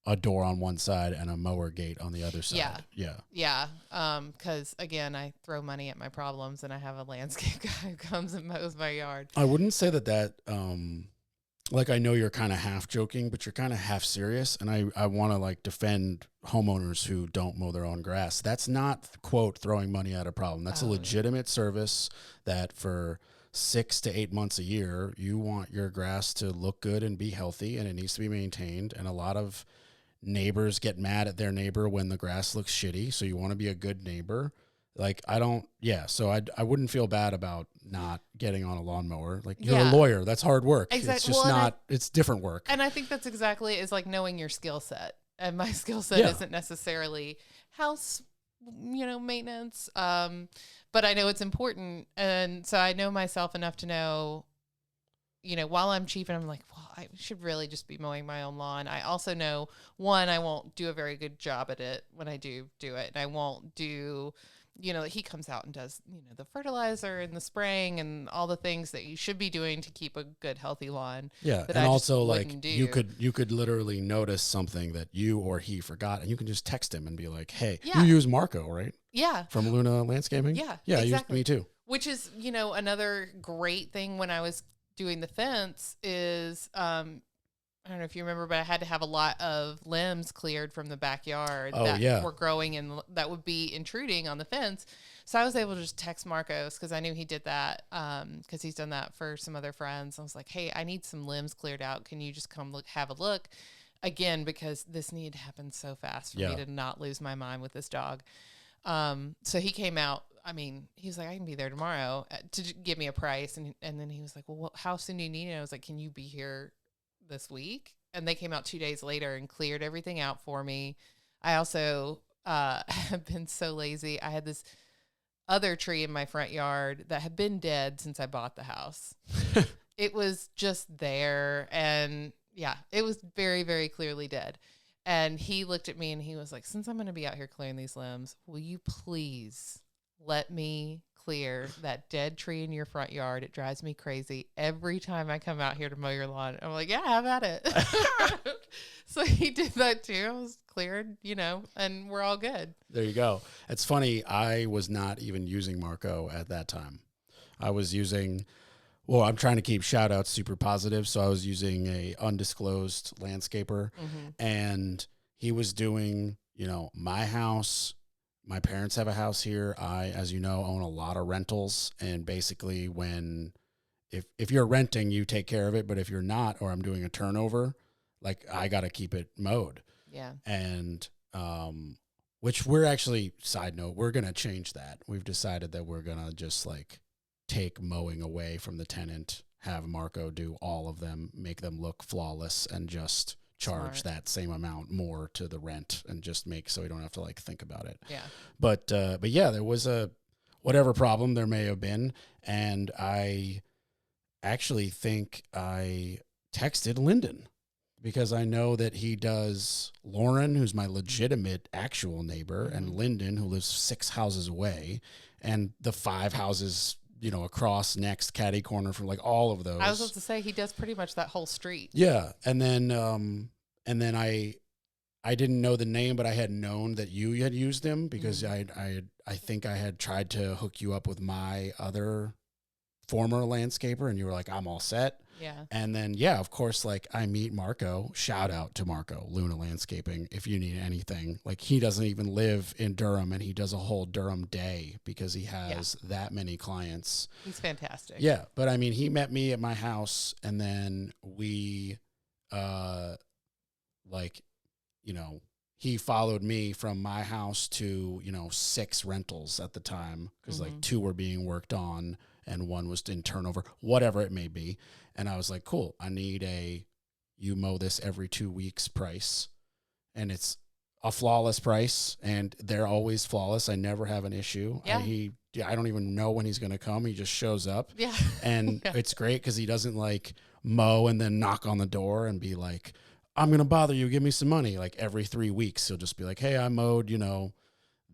a door on one side and a mower gate on the other side. Yeah. Because again, I throw money at my problems, and I have a landscape guy who comes and mows my yard. I wouldn't say that like, I know you're kind of half joking, but you're kind of half serious. And I want to like defend homeowners who don't mow their own grass. That's not, quote, throwing money at a problem. That's a legitimate service that for 6 to 8 months a year, you want your grass to look good and be healthy, and it needs to be maintained. And a lot of neighbors get mad at their neighbor when the grass looks shitty. So you want to be a good neighbor. Like, so I wouldn't feel bad about not getting on a lawnmower. Like, you're a lawyer. That's hard work. Exactly. It's just it's different work. And I think that's exactly, is like knowing your skill set. And my skill set isn't necessarily house, maintenance. But I know it's important. And so I know myself enough to know, while I'm cheap and I'm like, well, I should really just be mowing my own lawn. I also know, one, I won't do a very good job at it when I do it. And I won't do, he comes out and does, the fertilizer and the spraying and all the things that you should be doing to keep a good, healthy lawn. Yeah. And also, like, you could literally notice something that you or he forgot, and you can just text him and be like, hey, you use Marco, right? Yeah. From Luna Landscaping? Yeah. Yeah, exactly. Me too. Which is, another great thing when I was doing the fence is, I don't know if you remember, but I had to have a lot of limbs cleared from the backyard were growing and that would be intruding on the fence. So I was able to just text Marcos because I knew he did that because he's done that for some other friends. I was like, hey, I need some limbs cleared out. Can you just come have a look? Again, because this needed to happen so fast for me to not lose my mind with this dog. So he came out. I mean, he was like, I can be there tomorrow to give me a price. And then he was like, well, how soon do you need it? And I was like, can you be here this week? And they came out 2 days later and cleared everything out for me. I also have been so lazy. I had this other tree in my front yard that had been dead since I bought the house. It was just there. And yeah, it was very, very clearly dead. And he looked at me and he was like, since I'm going to be out here clearing these limbs, will you please let me clear that dead tree in your front yard? It drives me crazy every time I come out here to mow your lawn. I'm like, yeah, have at it. So he did that too. I was cleared, and we're all good. There you go. It's funny. I was not even using Marco at that time. I was using, I'm trying to keep shout outs super positive. So I was using a undisclosed landscaper and he was doing, my house. My parents have a house here. I, as you know, own a lot of rentals. And basically if you're renting, you take care of it. But if you're not, or I'm doing a turnover, like I got to keep it mowed. Yeah. And, which we're actually, side note, we're going to change that. We've decided that we're going to just like take mowing away from the tenant, have Marco do all of them, make them look flawless, and just charge that same amount more to the rent and just make so we don't have to like think about it. Yeah. But yeah, there was a whatever problem there may have been. And I actually think I texted Lyndon because I know that he does Lauren, who's my legitimate actual neighbor, and Lyndon, who lives 6 houses away, and the 5 houses across next catty corner from like all of those. I was supposed to say he does pretty much that whole street. Yeah. And then I didn't know the name, but I had known that you had used him because I think I had tried to hook you up with my other former landscaper and you were like, I'm all set. Yeah. And then, yeah, of course, like I meet Marco, shout out to Marco, Luna Landscaping. If you need anything, like he doesn't even live in Durham and he does a whole Durham day because he has that many clients. He's fantastic. Yeah. But I mean, he met me at my house and then we, he followed me from my house to, 6 rentals at the time because like 2 were being worked on and 1 was in turnover, whatever it may be. And I was like, cool, I need you mow this every 2 weeks price. And it's a flawless price and they're always flawless. I never have an issue. Yeah. I don't even know when he's going to come. He just shows up. Yeah. And it's great because he doesn't like mow and then knock on the door and be like, I'm going to bother you. Give me some money. Like every 3 weeks, he'll just be like, hey, I mowed,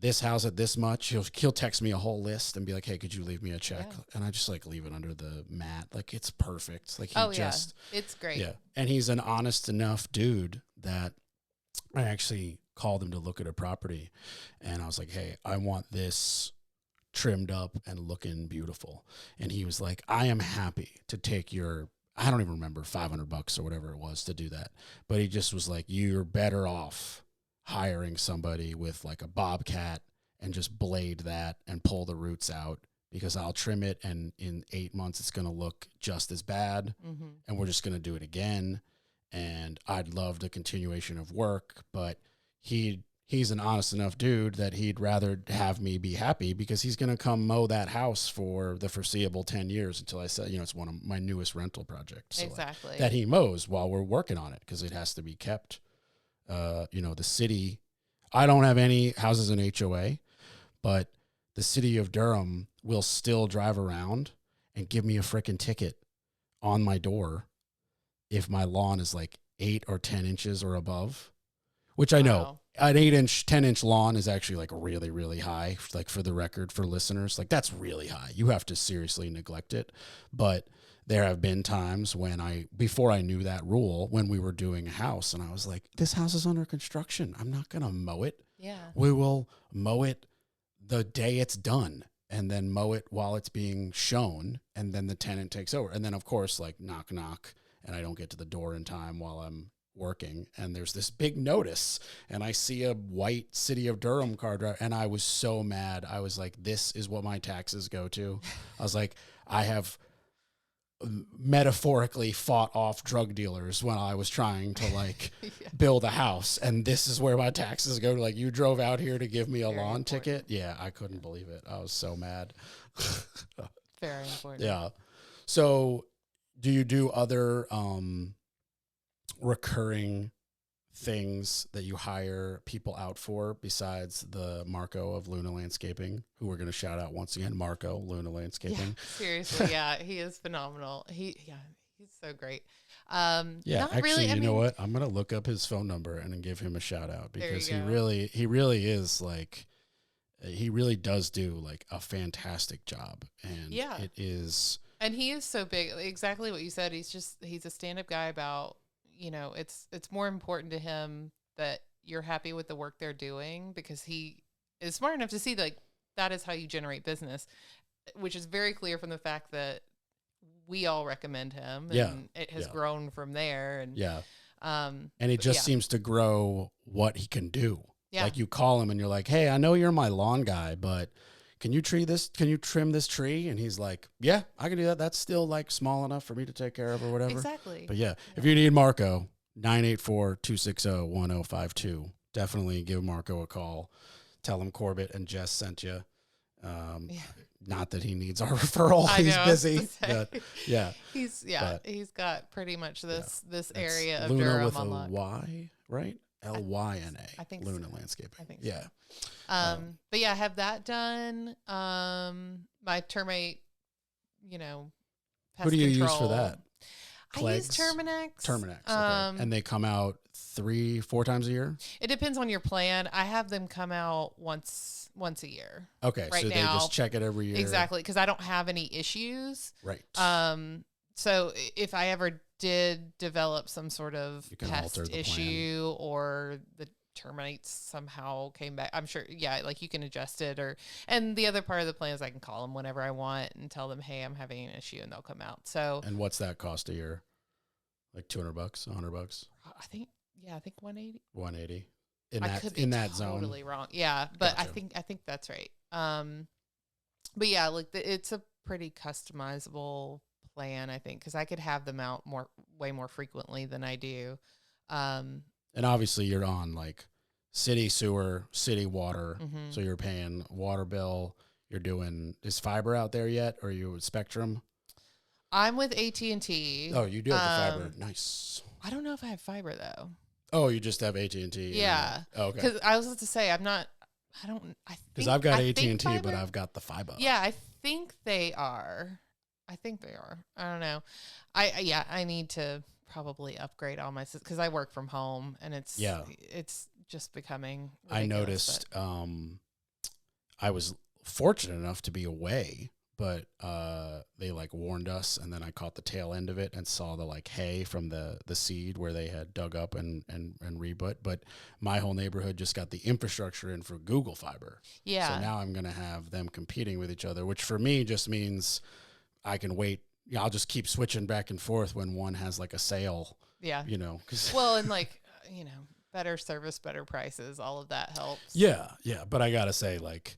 this house at this much. He'll text me a whole list and be like, hey, could you leave me a check? Yeah. And I just like leave it under the mat. Like it's perfect. Like it's great. Yeah. And he's an honest enough dude that I actually called him to look at a property and I was like, hey, I want this trimmed up and looking beautiful. And he was like, I am happy to take I don't even remember, $500 or whatever it was to do that. But he just was like, you're better off hiring somebody with like a bobcat and just blade that and pull the roots out because I'll trim it and in 8 months it's going to look just as bad and we're just going to do it again. And I'd love the continuation of work, but he's an honest enough dude that he'd rather have me be happy because he's going to come mow that house for the foreseeable 10 years until I said, it's one of my newest rental projects. So exactly. that he mows while we're working on it because it has to be kept. The city, I don't have any houses in HOA, but the city of Durham will still drive around and give me a frickin' ticket on my door if my lawn is like 8 or 10 inches or above, which I know an 8-inch, 10-inch lawn is actually like really, really high. Like for the record, for listeners, like that's really high. You have to seriously neglect it. But there have been times when before I knew that rule, when we were doing a house and I was like, this house is under construction. I'm not going to mow it. Yeah. We will mow it the day it's done and then mow it while it's being shown. And then the tenant takes over. And then of course, like knock, knock. and I don't get to the door in time while I'm working, and there's this big notice, and I see a white City of Durham car driver, and I was so mad. I was like, this is what my taxes go to. I was like, I have metaphorically fought off drug dealers when I was trying to like build a house, and this is where my taxes go to. Like, you drove out here to give me a Very lawn important. ticket. Yeah, I couldn't believe it. I was so mad. Very important. Yeah. So do you do other recurring things that you hire people out for besides the Marco of Luna Landscaping, who we're going to shout out once again, Marco, Luna Landscaping? Yeah, seriously, yeah, he is phenomenal. He's so great. Yeah, not actually, really, you know what? I'm going to look up his phone number and then give him a shout out, because There he you go. really is like, he really does do like a fantastic job. And Yeah. it is, And he is so big. Exactly what you said. He's a stand-up guy about, it's more important to him that you're happy with the work they're doing, because he is smart enough to see like that is how you generate business, which is very clear from the fact that we all recommend him, and Yeah. it has Yeah. grown from there. And yeah. um, And it but just yeah. seems to grow what he can do. Yeah. Like, you call him and you're like, hey, I know you're my lawn guy, but can you trim this tree? And he's like, yeah, I can do that. That's still like small enough for me to take care of or whatever. Exactly. But yeah, if you need Marco, 984-260-1052. Definitely give Marco a call. Tell him Corbett and Jess sent you. Not that he needs our referral. I He's know, I was busy. gonna say. But yeah. He's got pretty much this It's area of Luna Durham with on a lock. Y, right? Lyna. I think Luna so. Landscaping. I think Yeah. so. But yeah, I have that done. My termite, pest Who do you use for control. that? I use Plagues? Terminex. Terminex. Okay. And they come out 3-4 times a year? It depends on your plan. I have them come out once a year. Okay. Right so they now, just check it every year. Exactly, because I don't have any issues. Right. So if I ever did develop some sort of You can alter pest the issue, or the termites somehow came back, I'm sure, like you can adjust it. And the other part of the plan is I can call them whenever I want and tell them, hey, I'm having an issue, and they'll come out. So, And what's that cost a year? Like $200, $100? I think 180. 180 I could be totally wrong. Yeah, but Gotcha. I think that's right. But yeah, like it's a pretty customizable plan, I think, because I could have them out way more frequently than I do. And obviously you're on like city sewer, city water. Mhm. So you're paying water bill. You're doing, is fiber out there yet? Or are you with Spectrum? I'm with AT&T. Oh, you do have the fiber. Nice. I don't know if I have fiber though. Oh, you just have AT&T. Yeah. Oh, okay. Because I was about to say Because I've got AT&T, but I've got the fiber. Yeah, I think they are. I don't know. I need to probably upgrade all my systems, because I work from home, and it's just becoming ridiculous. I noticed I was fortunate enough to be away, but they like warned us, and then I caught the tail end of it and saw the like hay from the seed where they had dug up and rebut. But my whole neighborhood just got the infrastructure in for Google Fiber. Yeah. So now I'm going to have them competing with each other, which for me just means I can wait. I'll just keep switching back and forth when one has like a sale. Yeah. 'Cause Well, and like, better service, better prices, all of that helps. Yeah. But I got to say, like,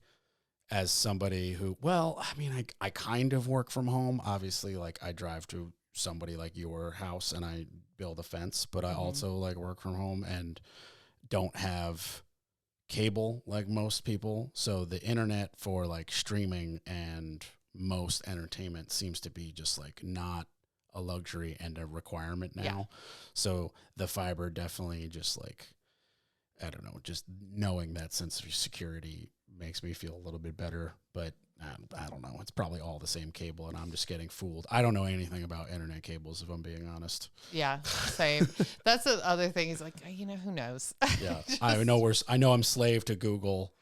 as somebody who, I kind of work from home. Obviously, like, I drive to somebody like your house and I build a fence, but I also like work from home and don't have cable like most people. So the internet for like streaming and most entertainment seems to be just like not a luxury and a requirement now. Yeah. So the fiber definitely just like, I don't know, just knowing that sense of security makes me feel a little bit better, but I don't know. It's probably all the same cable and I'm just getting fooled. I don't know anything about internet cables, if I'm being honest. Yeah, same. That's the other thing. Is like, who knows? Yeah. I know I'm slave to Google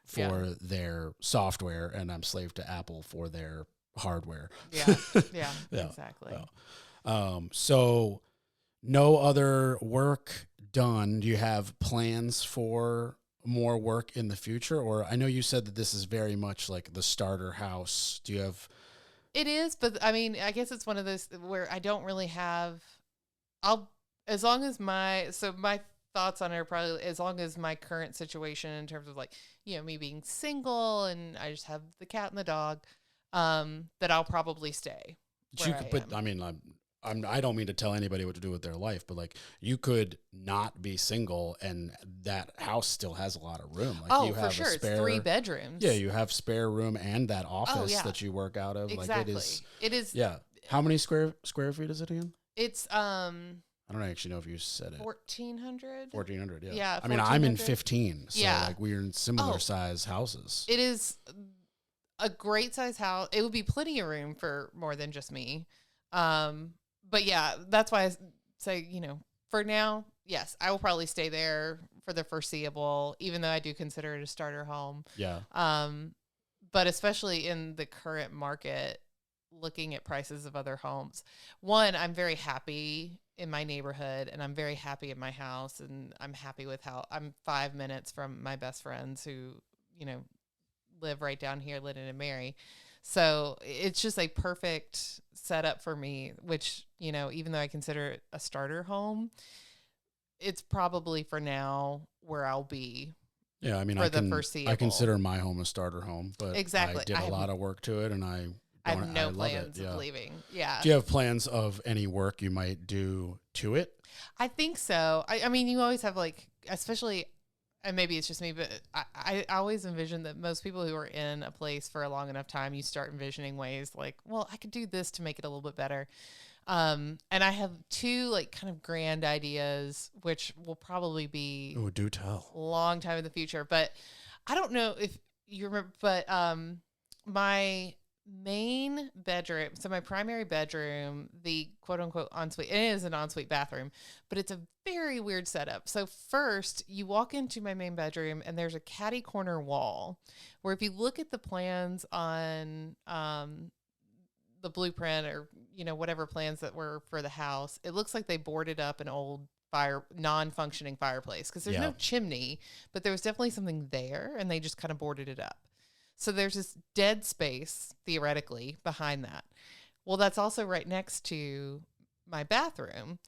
for their software and I'm slave to Apple for their hardware. Yeah, Yeah. exactly. Yeah. So no other work done. Do you have plans for more work in the future? Or I know you said that this is very much like the starter house. Do you have... It is, but I mean, I guess it's one of those where I don't really have as long as my thoughts on it are probably as long as my current situation in terms of like, me being single and I just have the cat and the dog, that I'll probably stay. I don't mean to tell anybody what to do with their life, but like you could not be single and that house still has a lot of room. Like you have for sure. It's 3 bedrooms. Yeah, you have spare room and that office that you work out of. Exactly. Like it is. Yeah. How many square feet is it again? It's I don't actually know if you said it. 1,400. 1,400. Yeah. Yeah. I mean, I'm in 15, so like we're in similar size houses. It is a great size house. It would be plenty of room for more than just me. But yeah, that's why I say, for now, yes, I will probably stay there for the foreseeable, even though I do consider it a starter home. Yeah. But especially in the current market, looking at prices of other homes, one, I'm very happy in my neighborhood and I'm very happy in my house and I'm happy with how I'm 5 minutes from my best friends who, live right down here, Lyndon and Mary. So it's just a perfect setup for me, which, even though I consider it a starter home, it's probably for now where I'll be. Yeah, I mean, I consider my home a starter home, but exactly. I did a lot of work to it, and I have no plans of leaving. Yeah. Do you have plans of any work you might do to it? I think so. I mean, you always have like, especially, and maybe it's just me, but I always envision that most people who are in a place for a long enough time, you start envisioning ways like, well, I could do this to make it a little bit better. And I have 2 like kind of grand ideas, which will probably be do tell a long time in the future. But I don't know if you remember, but my main bedroom, so my primary bedroom, the quote unquote ensuite, it is an ensuite bathroom, but it's a very weird setup. So first you walk into my main bedroom and there's a catty corner wall where if you look at the plans on the blueprint or whatever plans that were for the house, it looks like they boarded up an old non-functioning fireplace because there's no chimney, but there was definitely something there and they just kind of boarded it up. So there's this dead space, theoretically, behind that. Well, that's also right next to my bathroom.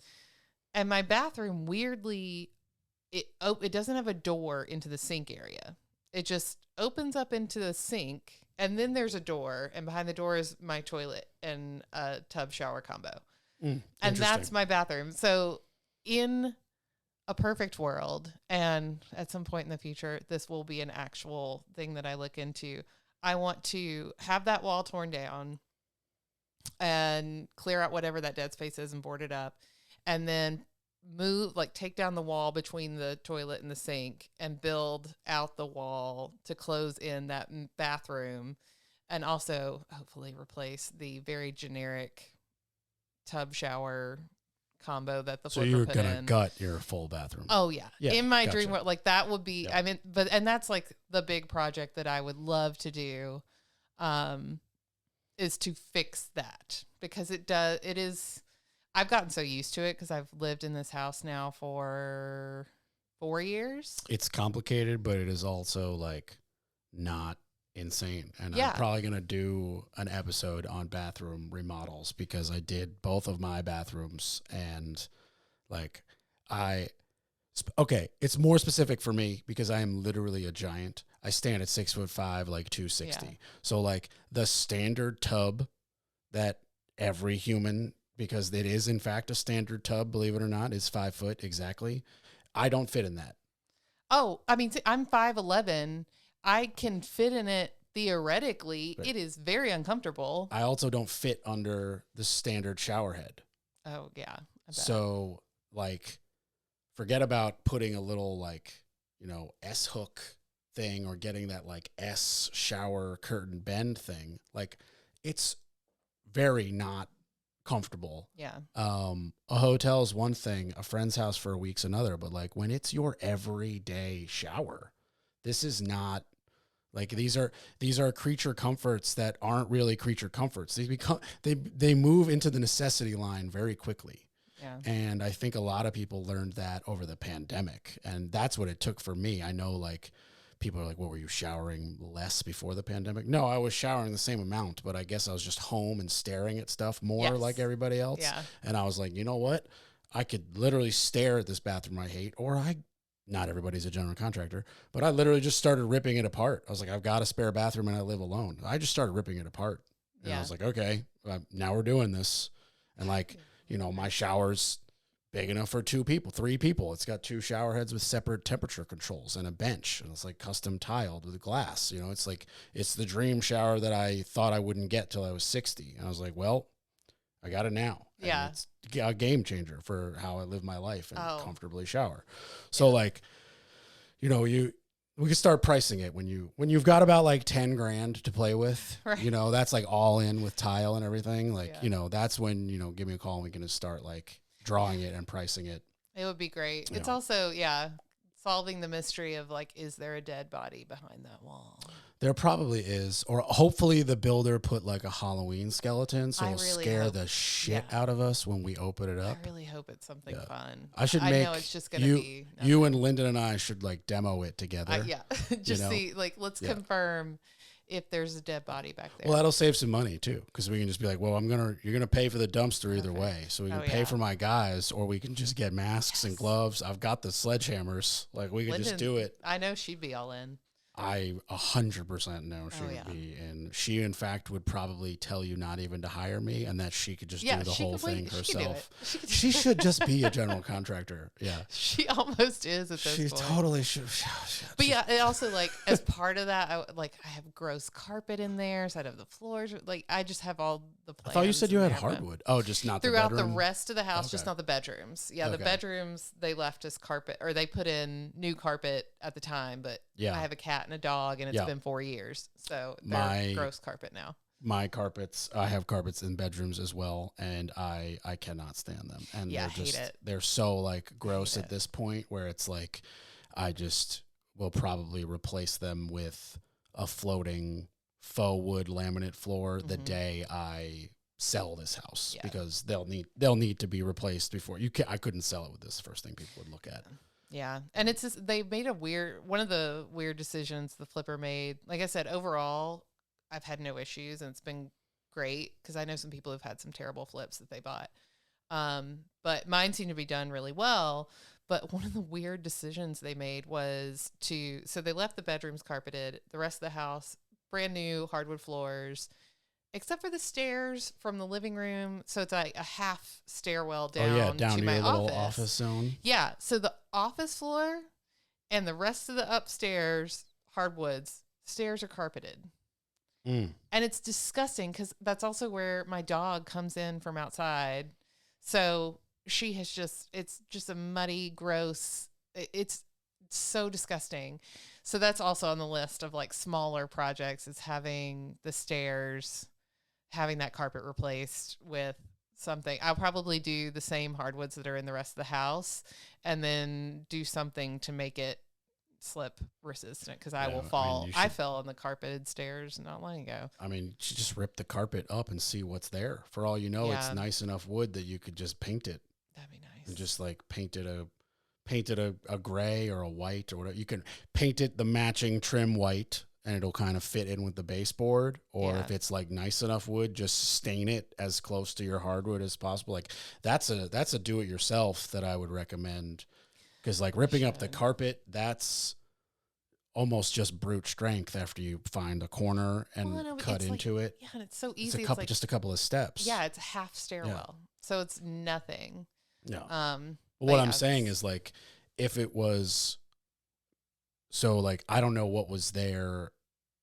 And my bathroom, weirdly, it doesn't have a door into the sink area. It just opens up into the sink, and then there's a door, and behind the door is my toilet and a tub shower combo. And that's my bathroom. So in a perfect world, and at some point in the future, this will be an actual thing that I look into. I want to have that wall torn down and clear out whatever that dead space is and board it up, and then take down the wall between the toilet and the sink and build out the wall to close in that bathroom, and also hopefully replace the very generic tub shower combo that the flipper put in. So you're gonna gut your full bathroom? Oh yeah. In my dream world, like that would be. I mean, and that's like the big project that I would love to do, is to fix that because it is. I've gotten so used to it because I've lived in this house now for 4 years. It's complicated, but it is also like not insane. And I'm probably going to do an episode on bathroom remodels because I did both of my bathrooms and like it's more specific for me because I am literally a giant. I stand at 6'5", like 260. Yeah. So like the standard tub that every human, because it is in fact a standard tub, believe it or not, is 5 foot exactly. I don't fit in that. Oh, I mean, I'm 5'11". I can fit in it theoretically. But it is very uncomfortable. I also don't fit under the standard shower head. Oh, yeah. I bet. So, like, forget about putting a little, like, S-hook thing or getting that, like, S shower curtain bend thing. Like, it's very not comfortable. Yeah. A hotel is one thing, a friend's house for a week's another, but, like, when it's your everyday shower, this is not like these are creature comforts that aren't really creature comforts. They move into the necessity line very quickly. Yeah. And I think a lot of people learned that over the pandemic, and that's what it took for me. I know like people are like, "What, were you showering less before the pandemic?" No, I was showering the same amount, but I guess I was just home and staring at stuff more like everybody else. Yeah. And I was like, "You know what? I could literally stare at this bathroom I hate, or not everybody's a general contractor, but I literally just started ripping it apart. I was like, I've got a spare bathroom and I live alone. I just started ripping it apart. And I was like, okay, now we're doing this. And like, my shower's big enough for 2 people, 3 people. It's got 2 shower heads with separate temperature controls and a bench. And it's like custom tiled with glass. It's like, it's the dream shower that I thought I wouldn't get till I was 60. And I was like, well, I got it now. Yeah. And it's a game changer for how I live my life and comfortably shower. So like, we can start pricing it when you've got about like 10 grand to play with, right. That's like all in with tile and everything. Like, that's when, give me a call and we can just start like drawing it and pricing it. It would be great. It's also, solving the mystery of like, is there a dead body behind that wall? There probably is, or hopefully the builder put like a Halloween skeleton, so it'll scare the shit out of us when we open it up. I really hope it's something fun. I know it's just gonna be nothing. You and Lyndon and I should like demo it together. Just see, like, let's confirm if there's a dead body back there. Well, that'll save some money too, because we can just be like, well, you're gonna pay for the dumpster either way, so we can pay for my guys, or we can just get masks and gloves. I've got the sledgehammers, like we can just do it. I know she'd be all in. I 100% know she would be, and she in fact would probably tell you not even to hire me, and that she could just do the whole thing herself. She should just be a general contractor. Yeah, she almost is at this point. She totally should. But it also like as part of that, I have gross carpet in there, so I'd have the floors. Like I just have all the plans. I thought you said you had hardwood. Oh, just not throughout the bedroom? the rest of the house, just not the bedrooms. Yeah, the bedrooms they left as carpet, or they put in new carpet at the time, but I have a cat and a dog, and it's been 4 years, so they're gross carpet now. My carpets, I have carpets in bedrooms as well, and I cannot stand them. And I hate it. They're so like gross at this point where it's like I just will probably replace them with a floating faux wood laminate floor the day I sell this house, because they'll need to be replaced before I couldn't sell it with this first thing people would look at. Yeah. And it's just, they made one of the weird decisions the flipper made. Like I said, overall, I've had no issues and it's been great, because I know some people have had some terrible flips that they bought. But mine seemed to be done really well. But one of the weird decisions they made was so they left the bedrooms carpeted, the rest of the house, brand new hardwood floors, except for the stairs from the living room. So it's like a half stairwell down, down to your my little office zone. Yeah. So the office floor and the rest of the upstairs hardwoods, stairs are carpeted. And it's disgusting, because that's also where my dog comes in from outside. So it's just a muddy, gross, it's so disgusting. So that's also on the list of like smaller projects, is having the stairs, having that carpet replaced with something. I'll probably do the same hardwoods that are in the rest of the house, and then do something to make it slip resistant, because I will fall. I fell on the carpeted stairs not long ago. I mean, you should just rip the carpet up and see what's there. For all you know, it's nice enough wood that you could just paint it. That'd be nice. And just like paint it a gray or a white or whatever. You can paint it the matching trim white, and it'll kind of fit in with the baseboard. Or if it's like nice enough wood, just stain it as close to your hardwood as possible. Like that's a do-it-yourself that I would recommend. Because like ripping up the carpet, that's almost just brute strength after you find a corner and cut into it. Yeah, and it's so easy. It's just a couple of steps. Yeah, it's a half stairwell. So it's nothing. No. What I'm saying is, like, if it was, so like, I don't know what was there,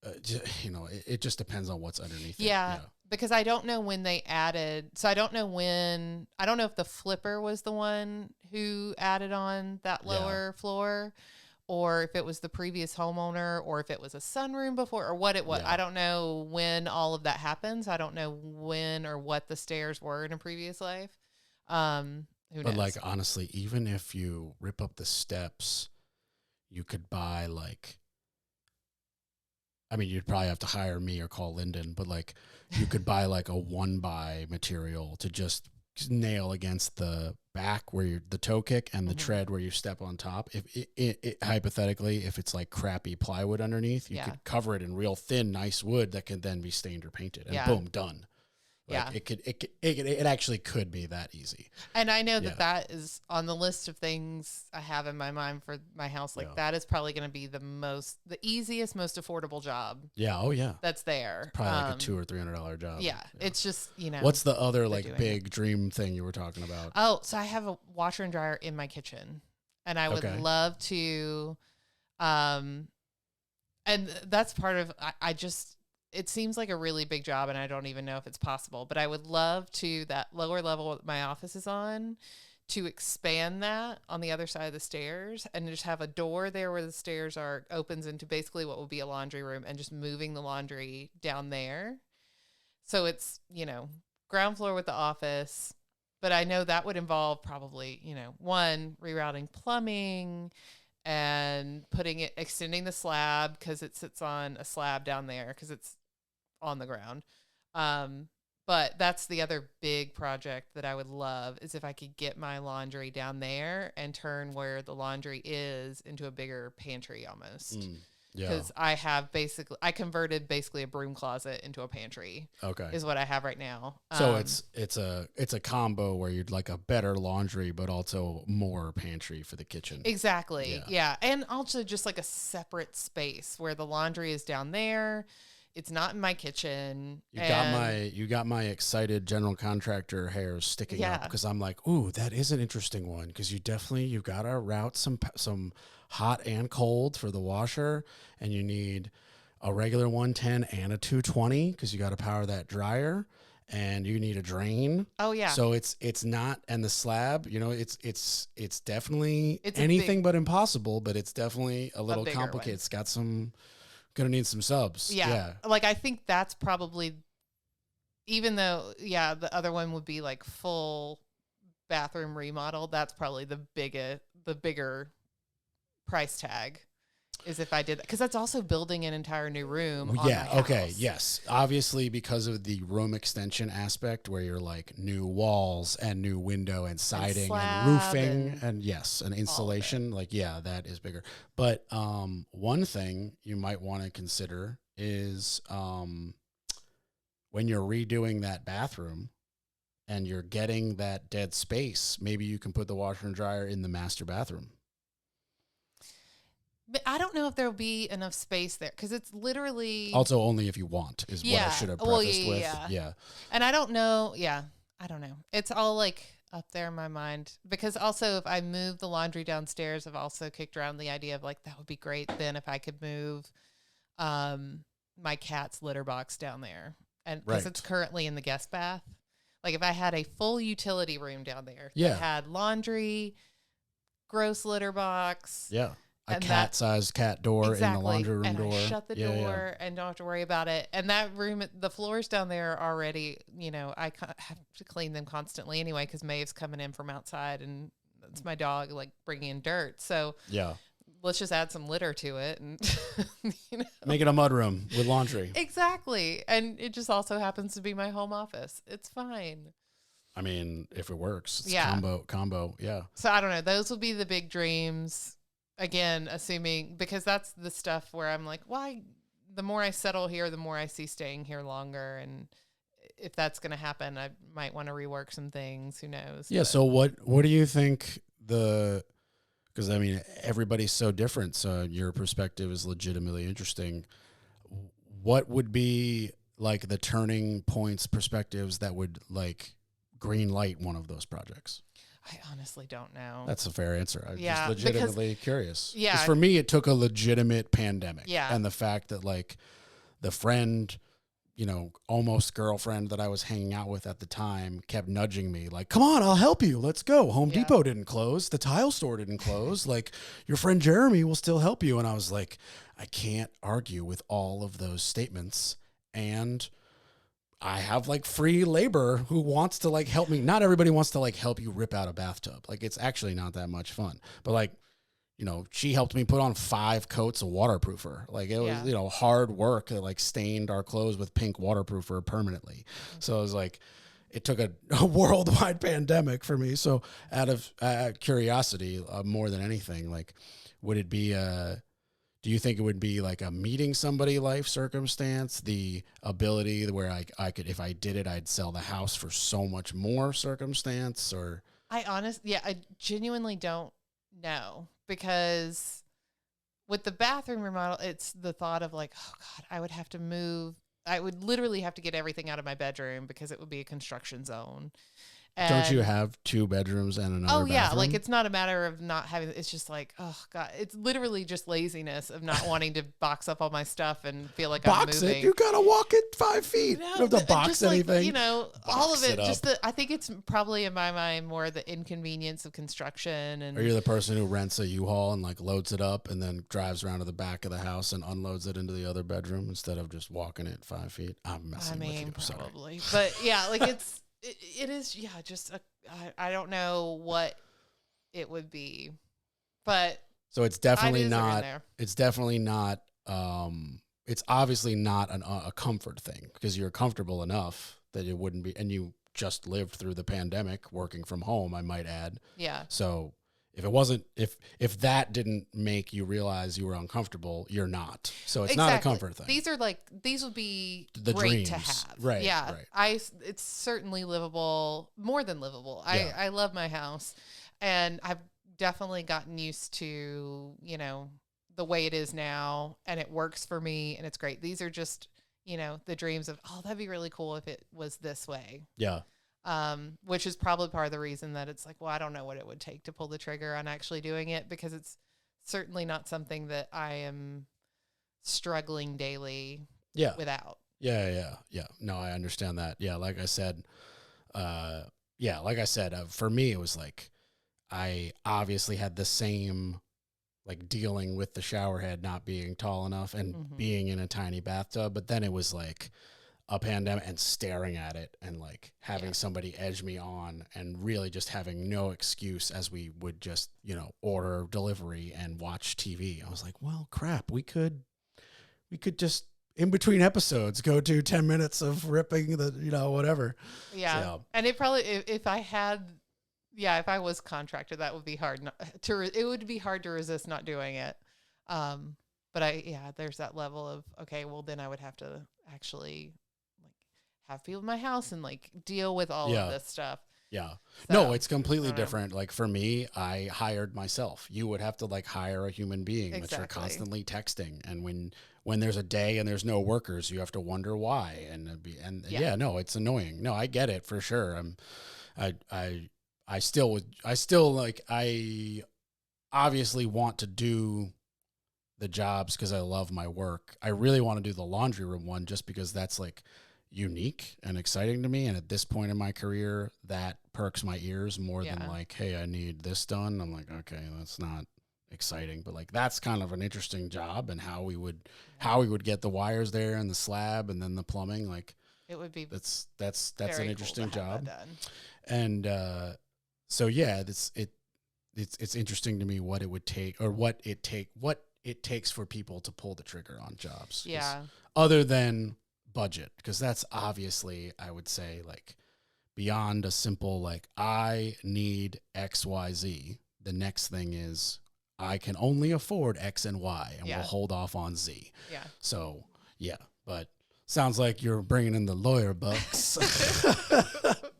it just depends on what's underneath it. Yeah. Because I don't know when they added. So I don't know if the flipper was the one who added on that lower floor, or if it was the previous homeowner, or if it was a sunroom before, or what it was. I don't know when all of that happens. I don't know when or what the stairs were in a previous life. Who knows? But like, honestly, even if you rip up the steps, you could buy like, I mean, you'd probably have to hire me or call Lyndon, but like you could buy like a 1x material to just nail against the back where the toe kick and the tread where you step on top. If it hypothetically, if it's like crappy plywood underneath, you could cover it in real thin, nice wood that can then be stained or painted, and boom, done. Yeah. It actually could be that easy. And I know that is on the list of things I have in my mind for my house. Like that is probably going to be the easiest, most affordable job. Yeah. Oh yeah. That's there. It's probably like a $200 or $300 job. Yeah. It's just, What's the other like big dream thing you were talking about? Oh, so I have a washer and dryer in my kitchen, and I would love to, and that's part of, it seems like a really big job, and I don't even know if it's possible, but I would love to, that lower level my office is on, to expand that on the other side of the stairs and just have a door there where the stairs opens into basically what will be a laundry room, and just moving the laundry down there. So it's, ground floor with the office, but I know that would involve probably, one, rerouting plumbing and extending the slab, because it sits on a slab down there because it's on the ground. But that's the other big project that I would love, is if I could get my laundry down there and turn where the laundry is into a bigger pantry almost. Because I converted basically a broom closet into a pantry. Okay, is what I have right now. So it's a combo where you'd like a better laundry, but also more pantry for the kitchen. Exactly. Yeah, and also just like a separate space where the laundry is down there. It's not in my kitchen. You got my excited general contractor hairs sticking up, because I'm like, ooh, that is an interesting one, because you've got to route some hot and cold for the washer, and you need a regular 110 and a 220 because you got to power that dryer, and you need a drain. Oh yeah. So it's not, and the slab, it's definitely anything but impossible, but it's definitely a little complicated. One. It's got gonna need some subs. Yeah. Like I think that's probably, even though the other one would be like full bathroom remodel, that's probably the bigger price tag, is if I did that, because that's also building an entire new room. On my house. Yes, obviously, because of the room extension aspect, where you're like new walls and new window and siding and roofing and insulation, that is bigger. But one thing you might want to consider is when you're redoing that bathroom and you're getting that dead space, maybe you can put the washer and dryer in the master bathroom. But I don't know if there'll be enough space there, because it's literally... Also, only if you want, is what I should have prefaced with. Yeah. And I don't know. I don't know. It's all like up there in my mind, because also if I move the laundry downstairs, I've also kicked around the idea of like, that would be great then if I could move my cat's litter box down there. And because it's currently in the guest bath. Like if I had a full utility room down there that had laundry, gross litter box... Yeah. A cat-sized cat door in the laundry room door. I shut the door and don't have to worry about it. And that room, the floors down there are already, I have to clean them constantly anyway, because Maeve's coming in from outside, and it's my dog like bringing in dirt. So let's just add some litter to it and make it a mudroom with laundry. Exactly, and it just also happens to be my home office. It's fine. I mean, if it works, it's combo. Yeah. So I don't know. Those will be the big dreams. Again, assuming, because that's the stuff where I'm like, why? The more I settle here, the more I see staying here longer. And if that's going to happen, I might want to rework some things. Who knows? Yeah. But. So what do you think because I mean, everybody's so different. So your perspective is legitimately interesting. What would be like the turning points, perspectives that would like green light one of those projects? I honestly don't know. That's a fair answer. I'm just legitimately curious. Yeah. Because for me, it took a legitimate pandemic. Yeah. And the fact that, like, the friend, almost girlfriend that I was hanging out with at the time kept nudging me, like, come on, I'll help you. Let's go. Home Depot didn't close. The tile store didn't close. Like, your friend Jeremy will still help you. And I was like, I can't argue with all of those statements. And I have like free labor who wants to like help me. Not everybody wants to like help you rip out a bathtub. Like it's actually not that much fun. But like, she helped me put on 5 coats of waterproofer. Like it was, hard work that like stained our clothes with pink waterproofer permanently. Mm-hmm. So it was like, it took a worldwide pandemic for me. So out of curiosity, more than anything, like would it be Do you think it would be like a meeting somebody life circumstance, the ability where I could, if I did it, I'd sell the house for so much more circumstance, or? I genuinely don't know, because with the bathroom remodel, it's the thought of like, oh God, I would have to move. I would literally have to get everything out of my bedroom because it would be a construction zone. Don't you And have 2 bedrooms and another oh yeah, bathroom? like it's not a matter of not having. It's just like, oh God, it's literally just laziness of not wanting to box up all my stuff and feel like I'm Box moving. it. You gotta walk it 5 feet. No, you don't have to box just anything. like, you know, all of Box it. it Just up. I think it's probably in my mind more the inconvenience of construction. And Are you the person who rents a U-Haul and like loads it up and then drives around to the back of the house and unloads it into the other bedroom instead of just walking it 5 feet? I'm messing with you. Probably, but yeah, like it is. Yeah, just I don't know what it would be, but So it's definitely ideas are in not. there. It's definitely not. It's obviously not a comfort thing, because you're comfortable enough that it wouldn't be, and you just lived through the pandemic working from home, I might add. Yeah. So if it wasn't, if that didn't make you realize you were uncomfortable, you're not. So it's not a comfort thing. These would be The great to dreams. have. Right, Yeah. right. It's certainly livable, more than livable. Yeah. I love my house, and I've definitely gotten used to, you know, the way it is now, and it works for me, and it's great. These are just, you know, the dreams of, oh, that'd be really cool if it was this way. Yeah. Which is probably part of the reason that it's like, well, I don't know what it would take to pull the trigger on actually doing it, because it's certainly not something that I am struggling daily without. Yeah. No, I understand that. Yeah. Like I said, for me, it was like, I obviously had the same, like, dealing with the shower head not being tall enough and being in a tiny bathtub. But then it was like a pandemic and staring at it and like having somebody edge me on and really just having no excuse, as we would just, you know, order delivery and watch TV. I was like, well, crap, we could just in between episodes go to 10 minutes of ripping the, you know, whatever. Yeah. So, and it probably, if I was contracted, that would be hard it would be hard to resist not doing it. But there's that level of, okay, well then I would have to actually like have people in my house and like deal with all of this stuff. Yeah. So, no, it's completely different. Like for me, I hired myself. You would have to like hire a human being that you're constantly texting. And when there's a day and there's no workers, you have to wonder why. No, it's annoying. No, I get it for sure. I obviously want to do the jobs because I love my work. I really want to do the laundry room one just because that's like unique and exciting to me. And at this point in my career, that perks my ears more than like, hey, I need this done. I'm like, okay, that's not exciting, but like that's kind of an interesting job, and how we would get the wires there and the slab and then the plumbing. Like it would be that's an interesting job. And so yeah, it's interesting to me what it would take, or what it takes for people to pull the trigger on jobs. Yeah. Other than budget, because that's obviously, I would say, like beyond a simple like I need XYZ. The next thing is I can only afford X and Y, and we'll hold off on Z. Yeah. So yeah, but sounds like you're bringing in the lawyer bucks.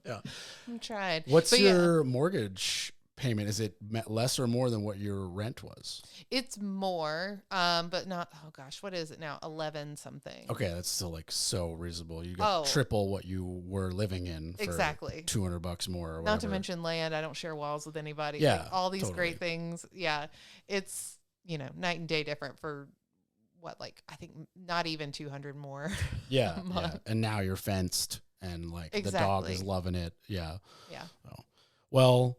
Yeah. I'm trying. What's your mortgage payment? Is it less or more than what your rent was? It's more, but not, oh gosh, what is it now? 11 something. Okay, that's still like so reasonable. You got triple what you were living in for $200 more or whatever. Not to mention land. I don't share walls with anybody. Yeah, like, all these great things. Yeah. It's, you know, night and day different for what, like, I think not even 200 more. Yeah. Yeah. And now you're fenced and like the dog is loving it. Yeah. Yeah. So, well,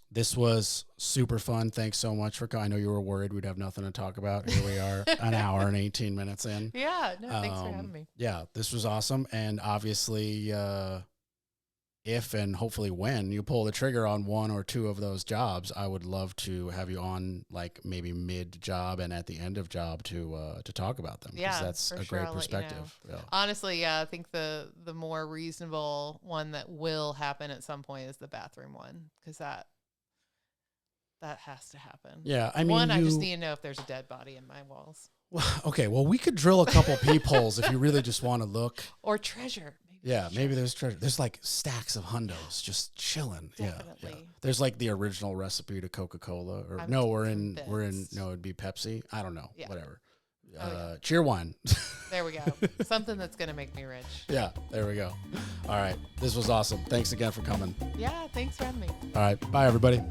this was super fun. Thanks so much for coming. I know you were worried we'd have nothing to talk about. Here we are, an hour and 18 minutes in. Yeah, no, thanks for having me. Yeah, this was awesome. And obviously, if and hopefully when you pull the trigger on one or two of those jobs, I would love to have you on, like maybe mid job and at the end of job to talk about them. Yeah, that's a great perspective. You know. Yeah. Honestly, I think the more reasonable one that will happen at some point is the bathroom one, because That has to happen. Yeah, I mean, One, I just need to know if there's a dead body in my walls. Well, okay, well, we could drill a couple peepholes if you really just want to look. Or treasure. Maybe there's treasure. There's like stacks of hundos just chilling. Definitely. Yeah. There's like the original recipe to Coca-Cola, or it'd be Pepsi. I don't know. Yeah. Whatever. Cheer one. There we go. Something that's going to make me rich. Yeah, there we go. All right. This was awesome. Thanks again for coming. Yeah, thanks for having me. All right. Bye, everybody.